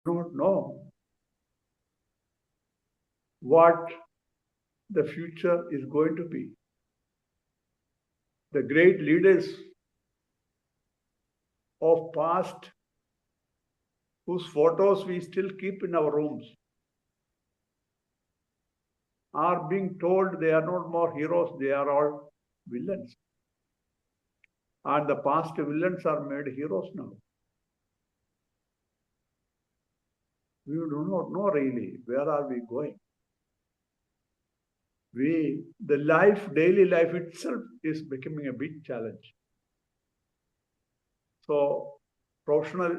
don't know what the future is going to be. The great leaders of past, whose photos we still keep in our rooms, are being told they are not more heroes, they are all villains. And the past villains are made heroes now. We do not know really where are we going. Daily life itself is becoming a big challenge. So professional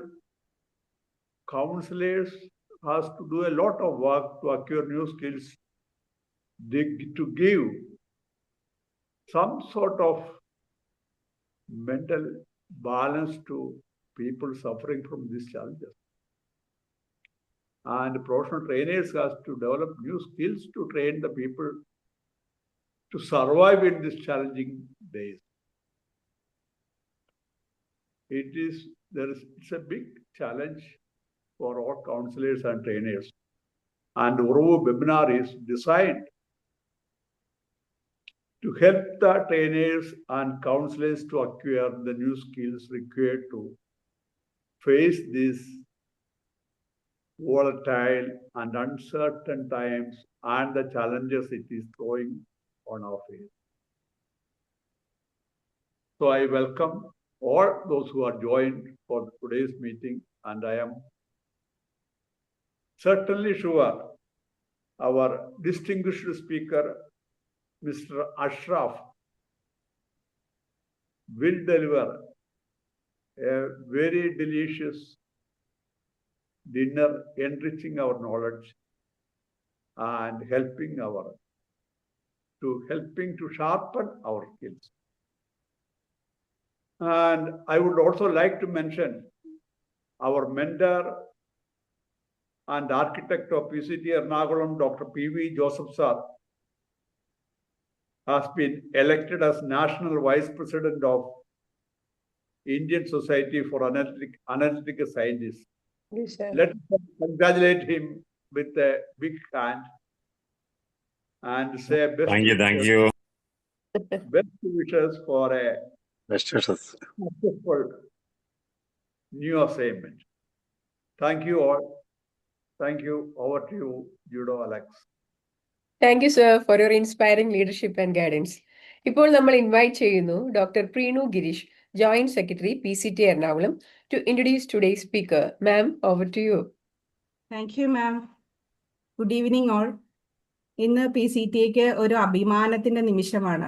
counselors has to do a lot of work to acquire new skills, to give some sort of mental balance to people suffering from these challenges. And professional trainers has to develop new skills to train the people to survive in these challenging days. It's a big challenge for all counselors and trainers. And Uruvu webinar is designed to help the trainers and counselors to acquire the new skills required to face these volatile and uncertain times and the challenges it is throwing on our face. So I welcome all those who are joined for today's meeting, and I am certainly sure our distinguished speaker, Mr. Ashraf, will deliver a very delicious dinner, enriching our knowledge and helping to sharpen our skills. And I would also like to mention our mentor and architect of PCT Ernakulam, Dr. P.V. Joseph Sir, has been elected as National Vice President of Indian Society for Analytical Scientists. Yes, Let's congratulate him with a big hand and say Thank you. Best wishes for a Best wishes. successful new assignment. Thank you all. Thank you. Over to you, Judo Alex. Thank you, sir, for your inspiring leadership and guidance. ഇപ്പോൾ നമ്മൾ invite ചെയ്യുന്നു doctor Preenu Girish, joint secretary PCT Ernakulam, to introduce today's speaker. Ma'am, over to you. Thank you, ma'am. Good evening, all. ഇന്ന് PCTക്ക് ഒരു അഭിമാനത്തിന്റെ നിമിഷമാണ്.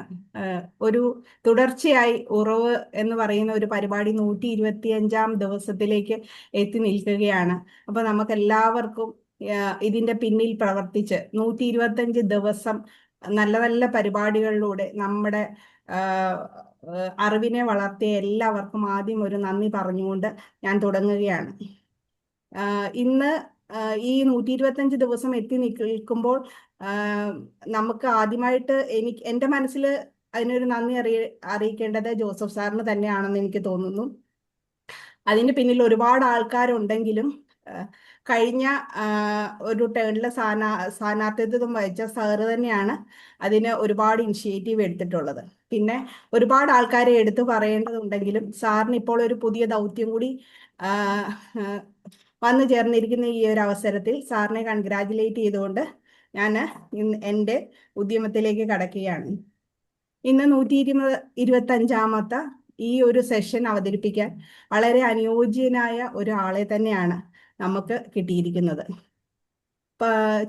ഒരു തുടർച്ചയായി ഉറവ് എന്ന് പറയുന്ന ഒരു പരിപാടി 125-ാം ദിവസത്തിലേക്ക് എത്തി നിൽക്കുകയാണ്. അപ്പൊ നമുക്ക് എല്ലാവർക്കും ഇതിന്റെ പിന്നിൽ പ്രവർത്തിച്ച് 125 ദിവസം നല്ല നല്ല പരിപാടികളിലൂടെ നമ്മുടെ അറിവിനെ വളർത്തിയ എല്ലാവർക്കും ആദ്യം ഒരു നന്ദി പറഞ്ഞുകൊണ്ട് ഞാൻ തുടങ്ങുകയാണ്. ഇന്ന് ഈ 125 ദിവസം എത്തി നിൽക്കുമ്പോൾ നമുക്ക് ആദ്യമായിട്ട് എൻ്റെ മനസ്സിൽ അതിനൊരു നന്ദി അറിയിക്കേണ്ടത് ജോസഫ് സാറിന് തന്നെയാണെന്ന് എനിക്ക് തോന്നുന്നു. അതിന് പിന്നിൽ ഒരുപാട് ആൾക്കാരുണ്ടെങ്കിലും കഴിഞ്ഞ ഒരു ടേണിലെ സ്ഥാനാർത്ഥിത്വം വഹിച്ച സാറ് തന്നെയാണ് അതിന് ഒരുപാട് ഇനിഷ്യേറ്റീവ് എടുത്തിട്ടുള്ളത്. പിന്നെ ഒരുപാട് ആൾക്കാരെ എടുത്തു പറയേണ്ടതുണ്ടെങ്കിലും സാറിന് ഇപ്പോൾ ഒരു പുതിയ ദൗത്യം കൂടി വന്നു ചേർന്നിരിക്കുന്ന ഈ ഒരു അവസരത്തിൽ സാറിനെ കൺഗ്രാജുലേറ്റ് ചെയ്തുകൊണ്ട് ഞാൻ എൻ്റെ ഉദ്യമത്തിലേക്ക് കടക്കുകയാണ്. ഇന്ന് 125-ാമത്തെ ഈ ഒരു സെഷൻ അവതരിപ്പിക്കാൻ വളരെ അനുയോജ്യനായ ഒരാളെ തന്നെയാണ് നമുക്ക് കിട്ടിയിരിക്കുന്നത്.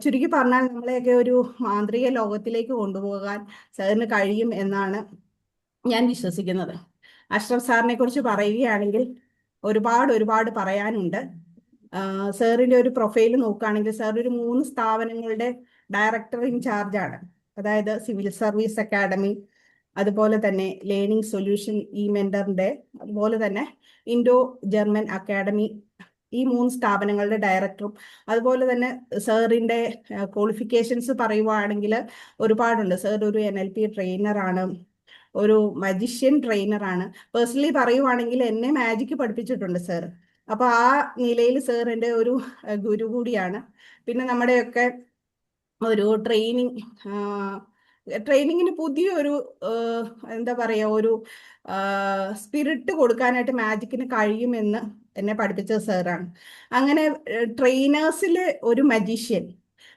ചുരുക്കി പറഞ്ഞാൽ നമ്മളെയൊക്കെ ഒരു മാന്ത്രിക ലോകത്തിലേക്ക് കൊണ്ടുപോകാൻ സാറിന് കഴിയും എന്നാണ് ഞാൻ വിശ്വസിക്കുന്നത്. അഷ്റഫ് സാറിനെ കുറിച്ച് പറയുകയാണെങ്കിൽ ഒരുപാട് പറയാനുണ്ട്. സാറിൻ്റെ ഒരു പ്രൊഫൈൽ നോക്കുകയാണെങ്കിൽ സാർ ഒരു 3 സ്ഥാപനങ്ങളുടെ ഡയറക്ടർ ഇൻചാർജാണ്. അതായത് സിവിൽ സർവീസ് അക്കാഡമി, അതുപോലെ തന്നെ ലേണിംഗ് സൊല്യൂഷൻ മെന്ററിന്റെ, അതുപോലെ തന്നെ ഇൻഡോ ജർമ്മൻ അക്കാഡമി, ഈ 3 സ്ഥാപനങ്ങളുടെ ഡയറക്ടറും. അതുപോലെ തന്നെ സാറിൻ്റെ ക്വാളിഫിക്കേഷൻസ് പറയുവാണെങ്കിൽ ഒരുപാടുണ്ട്. സാർ ഒരു NLP ട്രെയിനറാണ്, ഒരു മജീഷ്യൻ ട്രെയിനറാണ്. പേഴ്സണലി പറയുവാണെങ്കിൽ എന്നെ മാജിക് പഠിപ്പിച്ചിട്ടുണ്ട് സാർ. അപ്പൊ ആ നിലയിൽ സാർ എൻ്റെ ഒരു ഗുരു കൂടിയാണ്. പിന്നെ നമ്മുടെയൊക്കെ ഒരു ട്രെയിനിങ്ങിന് പുതിയൊരു എന്താ പറയുക, ഒരു സ്പിരിറ്റ് കൊടുക്കാനായിട്ട് മാജിക്കിന് കഴിയുമെന്ന് എന്നെ പഠിപ്പിച്ച സാറാണ്. അങ്ങനെ ട്രെയിനേഴ്സിൽ ഒരു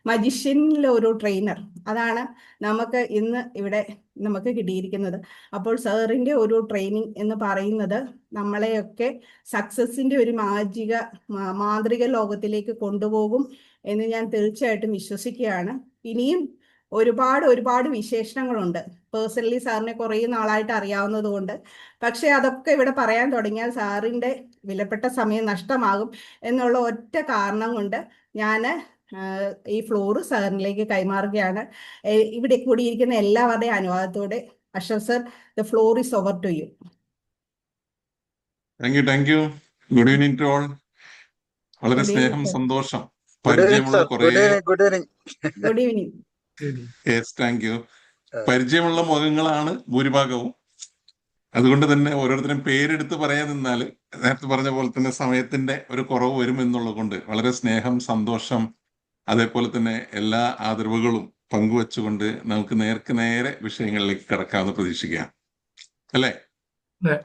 മജീഷ്യനിൽ ഒരു ട്രെയിനർ, അതാണ് നമുക്ക് ഇന്ന് ഇവിടെ നമുക്ക് കിട്ടിയിരിക്കുന്നത്. അപ്പോൾ സാറിൻ്റെ ഒരു ട്രെയിനിങ് എന്ന് പറയുന്നത് നമ്മളെയൊക്കെ സക്സസിൻ്റെ ഒരു മാന്ത്രിക ലോകത്തിലേക്ക് കൊണ്ടുപോകും എന്ന് ഞാൻ തീർച്ചയായിട്ടും വിശ്വസിക്കുകയാണ്. ഇനിയും ഒരുപാട് വിശേഷണങ്ങളുണ്ട്. പേഴ്സണലി സാറിനെ കുറേ നാളായിട്ട് അറിയാവുന്നത് കൊണ്ട്, പക്ഷെ അതൊക്കെ ഇവിടെ പറയാൻ തുടങ്ങിയാൽ സാറിൻ്റെ വിലപ്പെട്ട സമയം നഷ്ടമാകും എന്നുള്ള ഒറ്റ കാരണം കൊണ്ട് ഞാൻ ഈ ഫ്ലോർ സാറിനിലേക്ക് കൈമാറുകയാണ്. ഇവിടെ കൂടിയിരിക്കുന്ന എല്ലാവരുടെയും അനുവാദത്തോടെ. Ashraf sir, the floor is over to you. Thank you. Good evening to all. വളരെ Good സ്നേഹം, evening, sir. സന്തോഷം. Good evening, പരിചയമുള്ള sir. കുറെ Good evening. Good evening. Yes, thank U. പരിചയമുള്ള മുഖങ്ങളാണ് ഭൂരിഭാഗവും. അതുകൊണ്ട് തന്നെ ഓരോരുത്തരും പേരെടുത്ത് പറയാൻ നിന്നാൽ നേരത്തെ പറഞ്ഞ പോലെ തന്നെ സമയത്തിന്റെ ഒരു കുറവ് വരും എന്നുള്ളത് കൊണ്ട് വളരെ സ്നേഹം, സന്തോഷം, അതേപോലെ തന്നെ എല്ലാ ആദരവുകളും പങ്കുവെച്ചുകൊണ്ട് നമുക്ക് നേരെ വിഷയങ്ങളിലേക്ക് കടക്കാമെന്ന് പ്രതീക്ഷിക്കാം, അല്ലേ?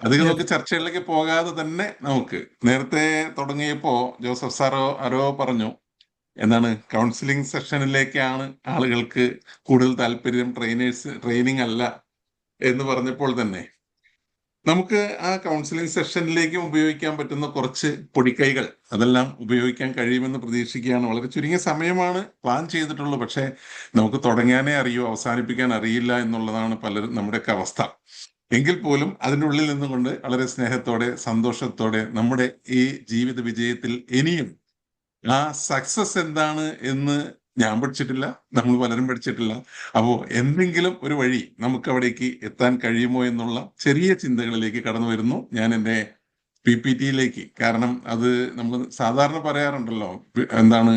അധികം നമുക്ക് ചർച്ചകളിലേക്ക് പോകാതെ തന്നെ നമുക്ക് നേരത്തെ തുടങ്ങിയപ്പോ ജോസഫ് സാറോ ആരോ പറഞ്ഞു, എന്താണ്, കൗൺസിലിംഗ് സെഷനിലേക്കാണ് ആളുകൾക്ക് കൂടുതൽ താല്പര്യം, ട്രെയിനിങ് അല്ല എന്ന് പറഞ്ഞപ്പോൾ തന്നെ നമുക്ക് ആ കൗൺസിലിംഗ് സെഷനിലേക്കും ഉപയോഗിക്കാൻ പറ്റുന്ന കുറച്ച് പൊടിക്കൈകൾ അതെല്ലാം ഉപയോഗിക്കാൻ കഴിയുമെന്ന് പ്രതീക്ഷിക്കുകയാണ്. വളരെ ചുരുങ്ങിയ സമയമാണ് പ്ലാൻ ചെയ്തിട്ടുള്ളൂ, പക്ഷേ നമുക്ക് തുടങ്ങാനേ അറിയൂ, അവസാനിപ്പിക്കാൻ അറിയില്ല എന്നുള്ളതാണ് പലരും നമ്മുടെയൊക്കെ അവസ്ഥ. എങ്കിൽ പോലും അതിനുള്ളിൽ നിന്നുകൊണ്ട് വളരെ സ്നേഹത്തോടെ, സന്തോഷത്തോടെ നമ്മുടെ ഈ ജീവിത വിജയത്തിൽ ഇനിയും ആ സക്സസ് എന്താണ് എന്ന് ഞാൻ പഠിച്ചിട്ടില്ല, നമ്മൾ പലരും പഠിച്ചിട്ടില്ല. അപ്പോൾ എന്തെങ്കിലും ഒരു വഴി നമുക്ക് അവിടേക്ക് എത്താൻ കഴിയുമോ എന്നുള്ള ചെറിയ ചിന്തകളിലേക്ക് കടന്നു വരുന്നു ഞാൻ എൻ്റെ PPT-യിലേക്ക്. കാരണം അത് നമ്മൾ സാധാരണ പറയാറുണ്ടല്ലോ, എന്താണ്,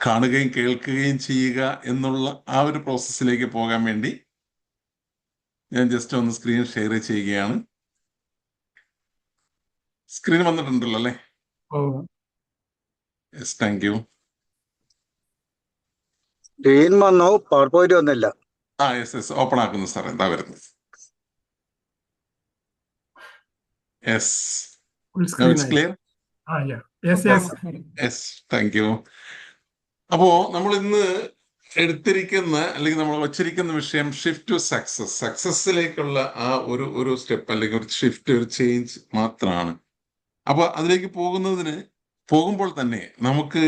കാണുകയും കേൾക്കുകയും ചെയ്യുക എന്നുള്ള ആ ഒരു പ്രോസസ്സിലേക്ക് പോകാൻ വേണ്ടി ഞാൻ ജസ്റ്റ് ഒന്ന് സ്ക്രീൻ ഷെയർ ചെയ്യുകയാണ്. സ്ക്രീൻ വന്നിട്ടുണ്ടല്ലോ അല്ലേ? Yes, thank U. സ്ക്രീൻ വന്നു, പവർ പോയിന്റ് വന്നില്ല. യെസ്, ഓപ്പൺ ആക്കുന്നു സാർ. എന്താ വരുന്നത്? Yes, clear. Yes, thank U. അപ്പോ നമ്മൾ ഇന്ന് എടുത്തിരിക്കുന്ന അല്ലെങ്കിൽ നമ്മൾ വച്ചിരിക്കുന്ന വിഷയം ഷിഫ്റ്റ് ടു സക്സസ്, സക്സസിലേക്കുള്ള ആ ഒരു സ്റ്റെപ്പ് അല്ലെങ്കിൽ ഒരു ഷിഫ്റ്റ്, ഒരു ചേഞ്ച് മാത്രമാണ്. അപ്പൊ അതിലേക്ക് പോകുമ്പോൾ തന്നെ നമുക്ക്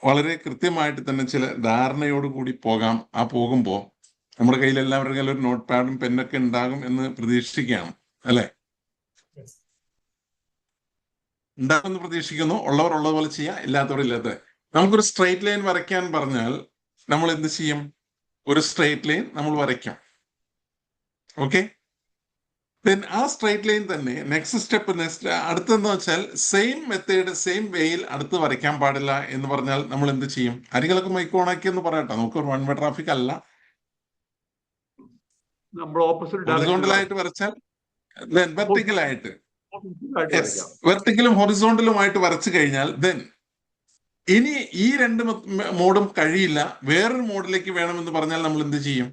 വളരെ കൃത്യമായിട്ട് തന്നെ ചില ധാരണയോട് കൂടി പോകാം. ആ പോകുമ്പോൾ നമ്മുടെ കയ്യിൽ എല്ലാവരുടെ കയ്യിൽ ഒരു നോട്ട് പാഡും പെന്നൊക്കെ ഉണ്ടാകും എന്ന് പ്രതീക്ഷിക്കുകയാണ്, അല്ലെ? ഉണ്ടാകുമെന്ന് പ്രതീക്ഷിക്കുന്നു. ഉള്ളവർ ഉള്ളതുപോലെ ചെയ്യാം, ഇല്ലാത്തവർ ഇല്ലാത്ത. നമുക്കൊരു സ്ട്രെയിറ്റ് ലൈൻ വരയ്ക്കാൻ പറഞ്ഞാൽ നമ്മൾ എന്ത് ചെയ്യും? ഒരു സ്ട്രെയിറ്റ് ലൈൻ നമ്മൾ വരയ്ക്കാം. ഓക്കെ, ആ സ്ട്രെയിറ്റ് ലൈൻ തന്നെ നെക്സ്റ്റ് അടുത്തെന്ന് വെച്ചാൽ സെയിം മെത്തേഡ്, സെയിം വേയിൽ അടുത്ത് വരയ്ക്കാൻ പാടില്ല എന്ന് പറഞ്ഞാൽ നമ്മൾ എന്ത് ചെയ്യും? ആരെങ്കിലൊക്കെ മൈക്ക് ഓണാക്കി എന്ന് പറയട്ടെ. നമുക്ക് ഒരു വൺ വേ ട്രാഫിക് അല്ല. ഹൊറിസോണ്ടലായിട്ട് വരച്ചാൽ വെർട്ടിക്കലായിട്ട്, വെർട്ടിക്കലും ഹൊറിസോണ്ടലുമായിട്ട് വരച്ചു കഴിഞ്ഞാൽ ഇനി ഈ രണ്ട് മോഡും കഴിയില്ല, വേറൊരു മോഡിലേക്ക് വേണമെന്ന് പറഞ്ഞാൽ നമ്മൾ എന്ത് ചെയ്യും?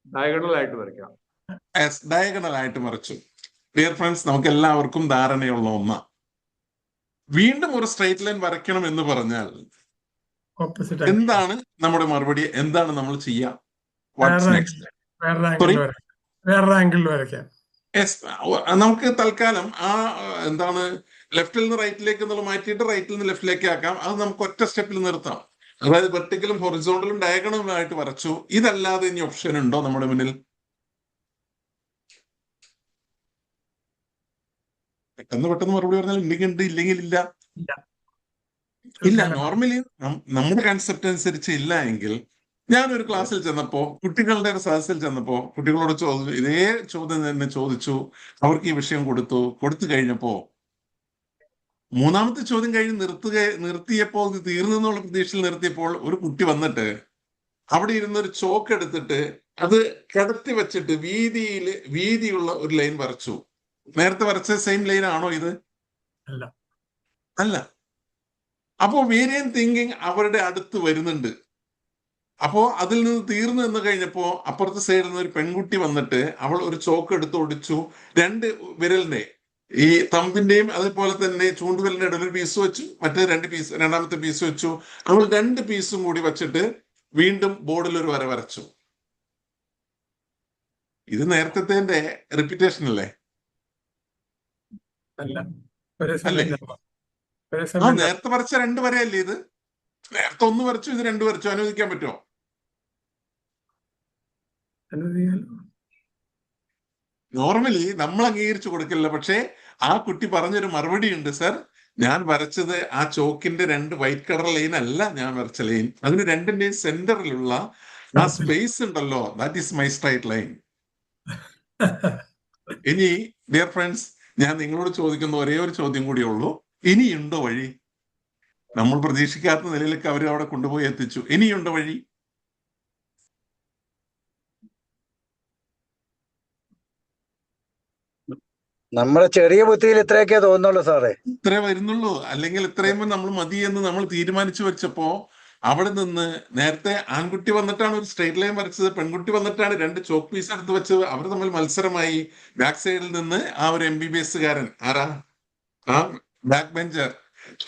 ഡയഗണലായിട്ട് വരയ്ക്കാം. ഡയഗണലായിട്ട് മറിച്ചു. ഡിയർ ഫ്രണ്ട്സ്, നമുക്ക് എല്ലാവർക്കും ധാരണയുള്ള ഒന്നാ, വീണ്ടും ഒരു സ്ട്രെയിറ്റ് ലൈൻ വരയ്ക്കണം എന്ന് പറഞ്ഞാൽ എന്താണ് നമ്മുടെ മറുപടി? എന്താണ് നമ്മൾ ചെയ്യുക? നമുക്ക് തൽക്കാലം എന്താണ്, ലെഫ്റ്റിൽ നിന്ന് റൈറ്റിലേക്ക് എന്നുള്ള മാറ്റിയിട്ട് റൈറ്റിൽ നിന്ന് ലെഫ്റ്റിലേക്ക് ആക്കാം. അത് നമുക്ക് ഒറ്റ സ്റ്റെപ്പിൽ നിർത്താം. അതായത് വെർട്ടിക്കലും ഹൊറിസോണ്ടലും ഡയഗണലും ആയിട്ട് വരച്ചു. ഇതല്ലാതെ ഇനി ഓപ്ഷൻ ഉണ്ടോ നമ്മുടെ മുന്നിൽ? പെട്ടെന്ന് മറുപടി പറഞ്ഞാൽ ഇല്ലെങ്കിൽ ഉണ്ട്, ഇല്ലെങ്കിൽ ഇല്ല. നോർമലി നമ്മുടെ കൺസെപ്റ്റ് അനുസരിച്ച് ഇല്ല എങ്കിൽ, ഞാനൊരു ക്ലാസ്സിൽ ചെന്നപ്പോ, കുട്ടികളുടെ ഒരു സദസ്സിൽ ചെന്നപ്പോ കുട്ടികളോട് ഇതേ ചോദ്യം തന്നെ ചോദിച്ചു. അവർക്ക് ഈ വിഷയം കൊടുത്തു കഴിഞ്ഞപ്പോ മൂന്നാമത്തെ ചോദ്യം കഴിഞ്ഞ് നിർത്തിയപ്പോൾ തീർന്നു എന്നുള്ള പ്രതീക്ഷയിൽ നിർത്തിയപ്പോൾ ഒരു കുട്ടി വന്നിട്ട് അവിടെ ഇരുന്നൊരു ചോക്ക് എടുത്തിട്ട് അത് കിടത്തി വെച്ചിട്ട് വീതിയുള്ള ഒരു ലൈൻ വരച്ചു. നേരത്തെ വരച്ച സെയിം ലൈൻ ആണോ ഇത്? അല്ല. അപ്പോ വേരിയന്റ് തിങ്കിങ് അവരുടെ അടുത്ത് വരുന്നുണ്ട്. അപ്പോ അതിൽ നിന്ന് തീർന്നു എന്ന് കഴിഞ്ഞപ്പോ അപ്പുറത്തെ സൈഡിൽ നിന്ന് ഒരു പെൺകുട്ടി വന്നിട്ട് അവൾ ഒരു ചോക്ക് എടുത്ത് ഒടിച്ചു. 2 വിരലിന്റെ ഈ തമ്പിന്റെയും അതുപോലെ തന്നെ ചൂണ്ടുവിരലിന്റെ ഇടയിൽ ഒരു പീസ് വെച്ചു, മറ്റേ 2 പീസ്, രണ്ടാമത്തെ പീസ് വെച്ചു. അവൾ 2 പീസും കൂടി വെച്ചിട്ട് വീണ്ടും ബോർഡിൽ ഒരു വര വരച്ചു. ഇത് നേരത്തെ റിപ്പീറ്റേഷൻ അല്ലേ? അല്ലേ? നേരത്തെ വരച്ച 2 വരയല്ലേ ഇത്? നേരത്തെ 1 വരച്ചു, ഇത് 2 വരച്ചു. അനുവദിക്കാൻ പറ്റുമോ? നോർമലി നമ്മൾ അംഗീകരിച്ചു കൊടുക്കില്ല. പക്ഷേ ആ കുട്ടി പറഞ്ഞൊരു മറുപടി ഉണ്ട്, സർ, ഞാൻ വരച്ചത് ആ ചോക്കിന്റെ 2 വൈറ്റ് കളർ ലൈൻ അല്ല ഞാൻ വരച്ച ലൈൻ, അതിന് 2ന്റെയും സെന്ററിലുള്ള ആ സ്പേസ് ഉണ്ടല്ലോ, that is my straight line. ഇനി ഡിയർ ഫ്രണ്ട്സ്, ഞാൻ നിങ്ങളോട് ചോദിക്കുന്ന ഒരേ ഒരു ചോദ്യം കൂടിയേ ഉള്ളൂ. ഇനിയുണ്ടോ വഴി? നമ്മൾ പ്രതീക്ഷിക്കാത്ത നിലയിലേക്ക് അവർ അവിടെ കൊണ്ടുപോയി എത്തിച്ചു. ഇനിയുണ്ടോ വഴി? നമ്മുടെ ചെറിയ ബുദ്ധിയിൽ ഇത്രയൊക്കെ തോന്നുള്ളൂ സാറേ. ഇത്രേ വരുന്നുള്ളൂ. അല്ലെങ്കിൽ ഇത്രയും നമ്മൾ മതി എന്ന് നമ്മൾ തീരുമാനിച്ചു വെച്ചപ്പോ അവിടെ നിന്ന് നേരത്തെ ആൺകുട്ടി വന്നിട്ടാണ് ഒരു സ്ട്രേറ്റ് ലൈൻ വരച്ചത്, പെൺകുട്ടി വന്നിട്ടാണ് 2 ചോക്ക് പീസ് എടുത്ത് വെച്ചത്. അവർ തമ്മിൽ മത്സരമായി. ബാക്ക് സൈഡിൽ നിന്ന് ആ ഒരു MBBS കാരൻ, ആരാ, ആ ബാക്ക് ബെഞ്ചർ,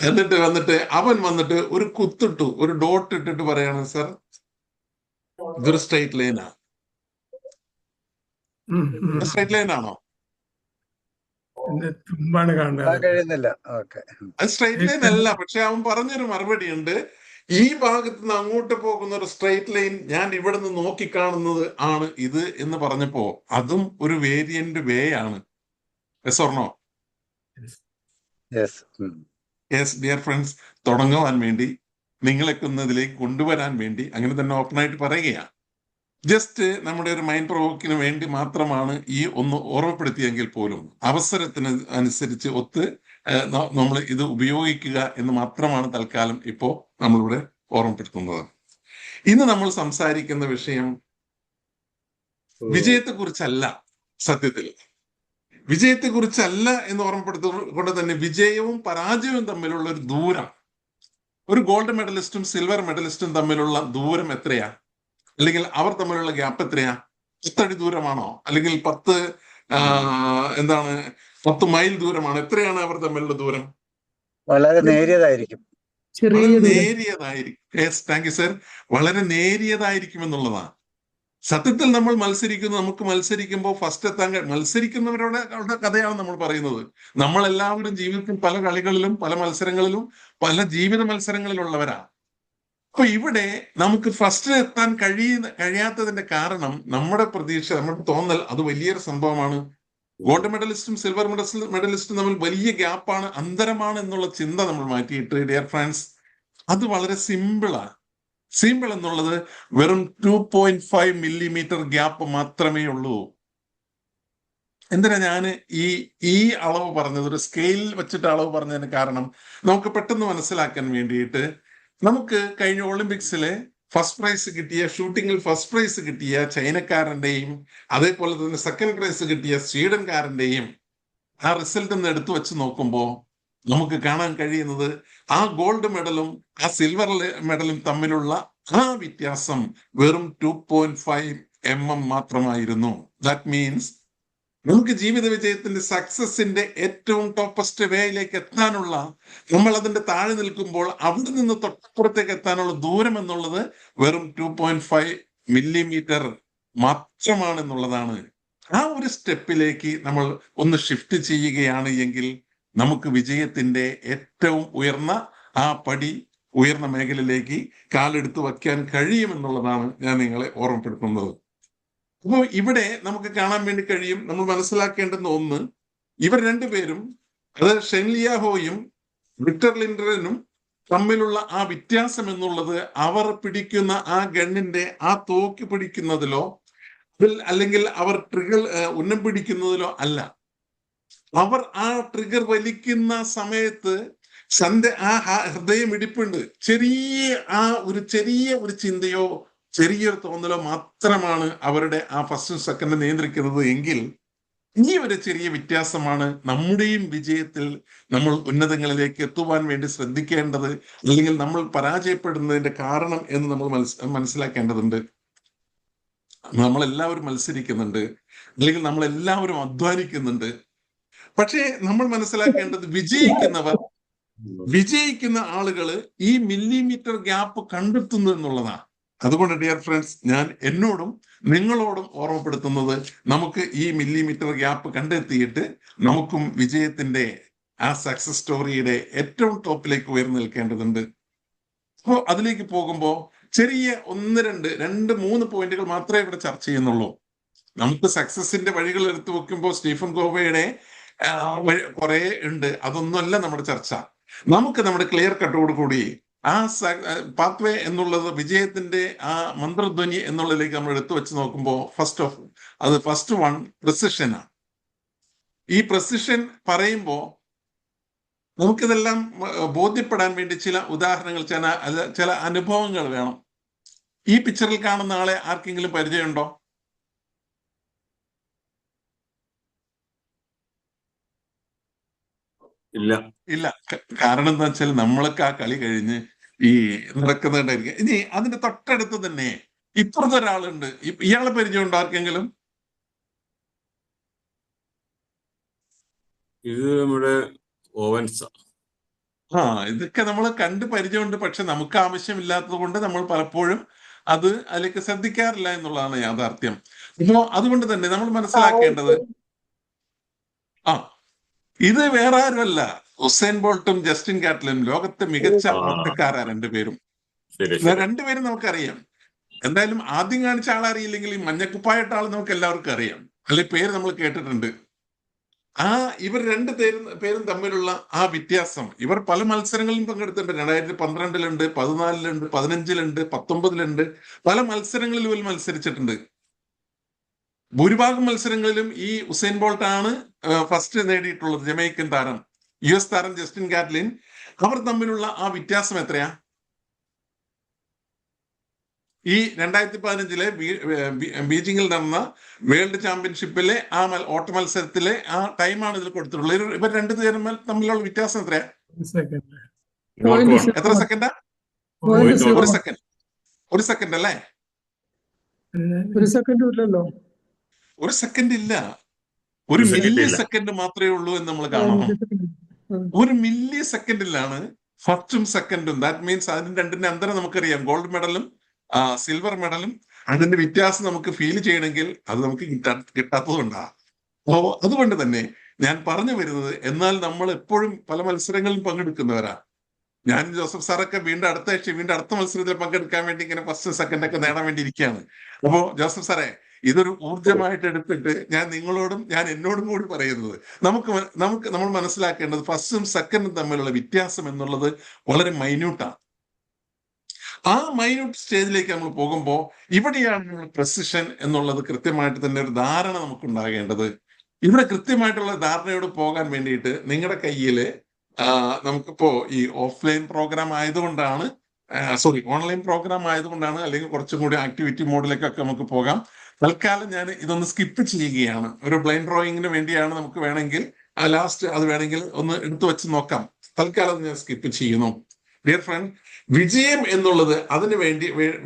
എന്നിട്ട് വന്നിട്ട് അവൻ വന്നിട്ട് ഒരു കുത്തിട്ടു, ഒരു ഡോട്ട് ഇട്ടിട്ട് പറയാണ്, സർ ഇതൊരു സ്ട്രേറ്റ് ലൈനാ. സ്ട്രേറ്റ് ലൈൻ ആണോ? കഴിയുന്നില്ല. ഓക്കെ, അത് സ്ട്രേറ്റ് ലൈൻ അല്ല. പക്ഷെ അവൻ പറഞ്ഞൊരു മറുപടി ഉണ്ട്, ഈ ഭാഗത്ത് നിന്ന് അങ്ങോട്ട് പോകുന്ന ഒരു സ്ട്രേറ്റ് ലൈൻ ഞാൻ ഇവിടെ നിന്ന് നോക്കിക്കാണുന്നത് ആണ് ഇത് എന്ന് പറഞ്ഞപ്പോ അതും ഒരു വേരിയന്റ് വേ ആണ്. Yes or no? Yes dear friends, തുടങ്ങുവാൻ വേണ്ടി നിങ്ങളൊക്കെ ഒന്ന് ഇതിലേക്ക് കൊണ്ടുവരാൻ വേണ്ടി അങ്ങനെ തന്നെ ഓപ്പണായിട്ട് പറയുകയാണ്. ജസ്റ്റ് നമ്മുടെ ഒരു മൈൻഡ് പ്രൊവോക്കിന് വേണ്ടി മാത്രമാണ് ഈ ഒന്ന് ഓർമ്മപ്പെടുത്തിയെങ്കിൽ പോലും അവസരത്തിന് അനുസരിച്ച് നമ്മൾ ഇത് ഉപയോഗിക്കുക എന്ന് മാത്രമാണ് തൽക്കാലം ഇപ്പോ നമ്മളിവിടെ ഓർമ്മപ്പെടുത്തുന്നത്. ഇന്ന് നമ്മൾ സംസാരിക്കുന്ന വിഷയം വിജയത്തെക്കുറിച്ചല്ല. സത്യത്തിൽ വിജയത്തെക്കുറിച്ചല്ല എന്ന് ഓർമ്മപ്പെടുത്തുകൊണ്ട് തന്നെ വിജയവും പരാജയവും തമ്മിലുള്ള ഒരു ദൂരം, ഒരു ഗോൾഡ് മെഡലിസ്റ്റും സിൽവർ മെഡലിസ്റ്റും തമ്മിലുള്ള ദൂരം എത്രയാ? അല്ലെങ്കിൽ അവർ തമ്മിലുള്ള ഗ്യാപ്പ് എത്രയാ? 10 അടി ദൂരമാണോ? അല്ലെങ്കിൽ 10 മൈൽ ദൂരമാണോ? എത്രയാണ് അവർ തമ്മിലുള്ള ദൂരം? വളരെ നേരിയതായിരിക്കും. നേരിയതായിരിക്കും. Yes, thank you sir. വളരെ നേരിയതായിരിക്കും എന്നുള്ളതാണ്. സത്യത്തിൽ നമ്മൾ നമുക്ക് മത്സരിക്കുമ്പോൾ ഫസ്റ്റ് എത്താൻ മത്സരിക്കുന്നവരുടെ കഥയാണ് നമ്മൾ പറയുന്നത്. നമ്മളെല്ലാവരും ജീവിതത്തിൽ പല കളികളിലും പല മത്സരങ്ങളിലും പല ജീവിത മത്സരങ്ങളിലുള്ളവരാ. അപ്പൊ ഇവിടെ നമുക്ക് ഫസ്റ്റ് എത്താൻ കഴിയാത്തതിന്റെ കാരണം നമ്മുടെ പ്രതീക്ഷ, നമ്മുടെ തോന്നൽ അത് വലിയൊരു സംഭവമാണ്. ഗോൾഡ് മെഡലിസ്റ്റും സിൽവർ മെഡലിസ്റ്റും തമ്മിൽ വലിയ ഗ്യാപ്പാണ്, അന്തരമാണ് എന്നുള്ള ചിന്ത നമ്മൾ മാറ്റിയിട്ട് ഡിയർ ഫ്രണ്ട്സ്, അത് വളരെ സിമ്പിളാണ്. സിമ്പിൾ എന്നുള്ളത് വെറും 2.5 മില്ലിമീറ്റർ ഗ്യാപ്പ് മാത്രമേ ഉള്ളൂ. എന്തിനാ ഞാൻ ഈ അളവ് പറഞ്ഞത്? ഒരു സ്കെയിലിൽ വെച്ചിട്ട് അളവ് പറഞ്ഞതിന് കാരണം നമുക്ക് പെട്ടെന്ന് മനസ്സിലാക്കാൻ വേണ്ടിയിട്ട്, നമുക്ക് കഴിഞ്ഞ ഒളിമ്പിക്സിലെ ഫസ്റ്റ് പ്രൈസ് കിട്ടിയ, ഷൂട്ടിങ്ങിൽ ഫസ്റ്റ് പ്രൈസ് കിട്ടിയ ചൈനക്കാരന്റെയും അതേപോലെ തന്നെ സെക്കൻഡ് പ്രൈസ് കിട്ടിയ സ്വീഡൻകാരന്റെയും ആ റിസൾട്ട് ഒന്ന് എടുത്തു വെച്ച് നോക്കുമ്പോൾ നമുക്ക് കാണാൻ കഴിയുന്നത് ആ ഗോൾഡ് മെഡലും ആ സിൽവർ മെഡലും തമ്മിലുള്ള ആ വ്യത്യാസം വെറും 2.5 mm മാത്രമായിരുന്നു. ദാറ്റ് മീൻസ് നമുക്ക് ജീവിത വിജയത്തിന്റെ സക്സസിന്റെ ഏറ്റവും ടോപ്പസ്റ്റ് വേയിലേക്ക് എത്താനുള്ള, നമ്മൾ അതിന്റെ താഴെ നിൽക്കുമ്പോൾ അവിടെ നിന്ന് തൊട്ടപ്പുറത്തേക്ക് എത്താനുള്ള ദൂരം എന്നുള്ളത് വെറും 2.5 മില്ലിമീറ്റർ മാത്രമാണെന്നുള്ളതാണ്. ആ ഒരു സ്റ്റെപ്പിലേക്ക് നമ്മൾ ഒന്ന് ഷിഫ്റ്റ് ചെയ്യുകയാണ് എങ്കിൽ നമുക്ക് വിജയത്തിന്റെ ഏറ്റവും ഉയർന്ന ആ പടി, ഉയർന്ന മേഖലയിലേക്ക് കാലെടുത്ത് വയ്ക്കാൻ കഴിയുമെന്നുള്ളതാണ് ഞാൻ നിങ്ങളെ ഓർമ്മപ്പെടുത്തുന്നത്. അപ്പോൾ ഇവിടെ നമുക്ക് കാണാൻ വേണ്ടി കഴിയും, നമ്മൾ മനസ്സിലാക്കേണ്ടുന്ന ഒന്ന്, ഇവർ രണ്ടുപേരും, അത് ഷെൻ ലിയാഹോയും വിക്ടർ ലിൻഡ്രനും തമ്മിലുള്ള ആ വ്യത്യാസം എന്നുള്ളത് അവർ പിടിക്കുന്ന ആ ഗണ്ണിന്റെ ആ തോക്ക് പിടിക്കുന്നതിലോ അല്ലെങ്കിൽ അവർ ട്രിഗർ ഉന്നം പിടിക്കുന്നതിലോ അല്ല. അവർ ആ ട്രിഗർ വലിക്കുന്ന സമയത്ത് ആ ഹൃദയം ഇടിപ്പുണ്ട്. ചെറിയ ഒരു ചിന്തയോ ചെറിയൊരു തോന്നലോ മാത്രമാണ് അവരുടെ ആ ഫസ്റ്റും സെക്കൻഡും നിയന്ത്രിക്കുന്നത് എങ്കിൽ ഈ ഒരു ചെറിയ വ്യത്യാസമാണ് നമ്മുടെയും വിജയത്തിൽ നമ്മൾ ഉന്നതങ്ങളിലേക്ക് എത്തുവാൻ വേണ്ടി ശ്രദ്ധിക്കേണ്ടത്, അല്ലെങ്കിൽ നമ്മൾ പരാജയപ്പെടുന്നതിന്റെ കാരണം എന്ന് നമ്മൾ മനസ്സിലാക്കേണ്ടതുണ്ട്. നമ്മളെല്ലാവരും മത്സരിക്കുന്നുണ്ട്, അല്ലെങ്കിൽ നമ്മളെല്ലാവരും അധ്വാനിക്കുന്നുണ്ട്. പക്ഷേ നമ്മൾ മനസ്സിലാക്കേണ്ടത് വിജയിക്കുന്ന ആളുകള് ഈ മില്ലിമീറ്റർ ഗ്യാപ്പ് കണ്ടെത്തുന്നു എന്നുള്ളതാണ്. അതുകൊണ്ട് ഡിയർ ഫ്രണ്ട്സ്, ഞാൻ എന്നോടും നിങ്ങളോടും ഓർമ്മപ്പെടുത്തുന്നത്, നമുക്ക് ഈ മില്ലിമീറ്റർ ഗ്യാപ്പ് കണ്ടെത്തിയിട്ട് നമുക്കും വിജയത്തിന്റെ ആ സക്സസ് സ്റ്റോറിയുടെ ഏറ്റവും ടോപ്പിലേക്ക് ഉയർന്നു നിൽക്കേണ്ടതുണ്ട്. അപ്പോൾ അതിലേക്ക് പോകുമ്പോൾ ചെറിയ 1-2-3 പോയിന്റുകൾ മാത്രമേ ഇവിടെ ചർച്ച ചെയ്യുന്നുള്ളൂ. നമുക്ക് സക്സസിന്റെ വഴികൾ എടുത്തു വെക്കുമ്പോൾ സ്റ്റീഫൻ കോവയുടെ കുറെ ഉണ്ട്, അതൊന്നുമല്ല നമ്മുടെ ചർച്ച. നമുക്ക് നമ്മുടെ ക്ലിയർ കട്ടോട് കൂടി ആ പാത്വേ എന്നുള്ളത്, വിജയത്തിന്റെ ആ മന്ത്രധ്വനി എന്നുള്ളതിലേക്ക് നമ്മൾ എടുത്തു വെച്ച് നോക്കുമ്പോൾ ഫസ്റ്റ് വൺ പ്രിസിഷനാണ്. ഈ പ്രിസിഷൻ പറയുമ്പോൾ നമുക്കിതെല്ലാം ബോധ്യപ്പെടാൻ വേണ്ടി ചില ഉദാഹരണങ്ങൾ, ചില അനുഭവങ്ങൾ വേണം. ഈ പിക്ചറിൽ കാണുന്ന ആളെ ആർക്കെങ്കിലും പരിചയമുണ്ടോ? ഇല്ല. കാരണം എന്താ വെച്ചാൽ നമ്മളൊക്കെ ആ കളി കഴിഞ്ഞ് ഈ നടക്കുന്നുണ്ടായിരിക്കും. ഇനി അതിന്റെ തൊട്ടടുത്ത് തന്നെ ഇപ്പുറത്തെ ഒരാളുണ്ട്. ഇയാളെ പരിചയമുണ്ടോ ആർക്കെങ്കിലും? ഇത് നമ്മുടെ ഓവൻസ്. ഇതൊക്കെ നമ്മൾ കണ്ട് പരിചയമുണ്ട്, പക്ഷെ നമുക്ക് ആവശ്യമില്ലാത്തത് കൊണ്ട് നമ്മൾ പലപ്പോഴും അതിലേക്ക് ശ്രദ്ധിക്കാറില്ല എന്നുള്ളതാണ് യാഥാർത്ഥ്യം. അപ്പോ അതുകൊണ്ട് തന്നെ നമ്മൾ മനസ്സിലാക്കേണ്ടത്, ഇത് വേറെ ആരുമല്ല, ഉസൈൻ ബോൾട്ടും ജസ്റ്റിൻ ഗാറ്റ്ലിനും, ലോകത്തെ മികച്ച ഓട്ടക്കാരാ രണ്ടുപേരും. രണ്ടുപേരും നമുക്കറിയാം. എന്തായാലും ആദ്യം കാണിച്ച ആളറിയില്ലെങ്കിൽ ഈ മഞ്ഞക്കുപ്പായിട്ട ആൾ നമുക്ക് എല്ലാവർക്കും അറിയാം, അല്ലെങ്കിൽ പേര് നമ്മൾ കേട്ടിട്ടുണ്ട്. ഇവർ രണ്ടു പേരും തമ്മിലുള്ള ആ വ്യത്യാസം, ഇവർ പല മത്സരങ്ങളിലും പങ്കെടുത്തിട്ടുണ്ട്. 2012-ലുണ്ട്, 2014-ലുണ്ട്, 2015-ലുണ്ട്, 2019-ലുണ്ട്, പല മത്സരങ്ങളിലും ഇവർ മത്സരിച്ചിട്ടുണ്ട്. ഭൂരിഭാഗം മത്സരങ്ങളിലും ഈ ഉസൈൻ ബോൾട്ട് ആണ് ഫസ്റ്റ് നേടിയിട്ടുള്ളത്. ജമൈക്കൻ താരം, US താരം ജസ്റ്റിൻ ഗാറ്റ്ലിൻ, അവർ തമ്മിലുള്ള ആ വ്യത്യാസം എത്രയാ? ഈ 2015-ലെ ബീജിംഗിൽ നടന്ന വേൾഡ് ചാമ്പ്യൻഷിപ്പിലെ ആ ഓട്ട മത്സരത്തിലെ ആ ടൈമാണ് ഇതിൽ കൊടുത്തിട്ടുള്ളത്. ഇവർ രണ്ടുപേരും തമ്മിലുള്ള വ്യത്യാസം എത്രയാ? എത്ര സെക്കൻഡാ? ഒരു സെക്കൻഡ് അല്ലേ? ഒരു സെക്കൻഡ് ഇല്ല, ഒരു മില്ലി സെക്കൻഡ് മാത്രമേ ഉള്ളൂ എന്ന് നമ്മൾ കാണണം. ഒരു മില്ലി സെക്കൻഡിലാണ് ഫസ്റ്റും സെക്കൻഡും. ദാറ്റ് മീൻസ് അതിന് രണ്ടിന്റെ അന്തരം നമുക്കറിയാം. ഗോൾഡ് മെഡലും സിൽവർ മെഡലും അതിന്റെ വ്യത്യാസം നമുക്ക് ഫീൽ ചെയ്യണമെങ്കിൽ അത് നമുക്ക് കിട്ടാത്തതുകൊണ്ടാണ്. അപ്പോ അതുകൊണ്ട് തന്നെ ഞാൻ പറഞ്ഞു വരുന്നത്, എന്നാൽ നമ്മൾ എപ്പോഴും പല മത്സരങ്ങളിലും പങ്കെടുക്കുന്നവരാ. ഞാൻ ജോസഫ് സാറൊക്കെ വീണ്ടും അടുത്ത മത്സരത്തിൽ പങ്കെടുക്കാൻ വേണ്ടി ഇങ്ങനെ ഫസ്റ്റ് സെക്കൻഡൊക്കെ നേടാൻ വേണ്ടി ഇരിക്കുകയാണ്. അപ്പോ ജോസഫ് സാറേ, ഇതൊരു ഊർജ്ജമായിട്ട് എടുത്തിട്ട് ഞാൻ നിങ്ങളോടും എന്നോടും കൂടി പറയുന്നത്, നമ്മൾ മനസ്സിലാക്കേണ്ടത് ഫസ്റ്റും സെക്കൻഡും തമ്മിലുള്ള വ്യത്യാസം എന്നുള്ളത് വളരെ മൈന്യൂട്ടാണ്. ആ മൈന്യൂട്ട് സ്റ്റേജിലേക്ക് നമ്മൾ പോകുമ്പോൾ ഇവിടെയാണ് നമ്മൾ പ്രെസിഷൻ എന്നുള്ളത് കൃത്യമായിട്ട് തന്നെ ഒരു ധാരണ നമുക്ക് ഉണ്ടാകേണ്ടത്. ഇവിടെ കൃത്യമായിട്ടുള്ള ധാരണയോട് പോകാൻ വേണ്ടിയിട്ട് നിങ്ങളുടെ കയ്യില് നമുക്കിപ്പോ ഈ ഓൺലൈൻ പ്രോഗ്രാം ആയതുകൊണ്ടാണ്, അല്ലെങ്കിൽ കുറച്ചും കൂടി ആക്ടിവിറ്റി മോഡിലേക്കൊക്കെ നമുക്ക് പോകാം. തൽക്കാലം ഞാൻ ഇതൊന്ന് സ്കിപ്പ് ചെയ്യുകയാണ്. ഒരു ബ്ലൈൻഡ് ഡ്രോയിങ്ങിന് വേണ്ടിയാണ്. നമുക്ക് വേണമെങ്കിൽ ലാസ്റ്റ് അത് വേണമെങ്കിൽ ഒന്ന് എടുത്തു വെച്ച് നോക്കാം. തൽക്കാലം ഞാൻ സ്കിപ്പ് ചെയ്യുന്നു. ഡിയർ ഫ്രണ്ട്, വിജയം എന്നുള്ളത് അതിന്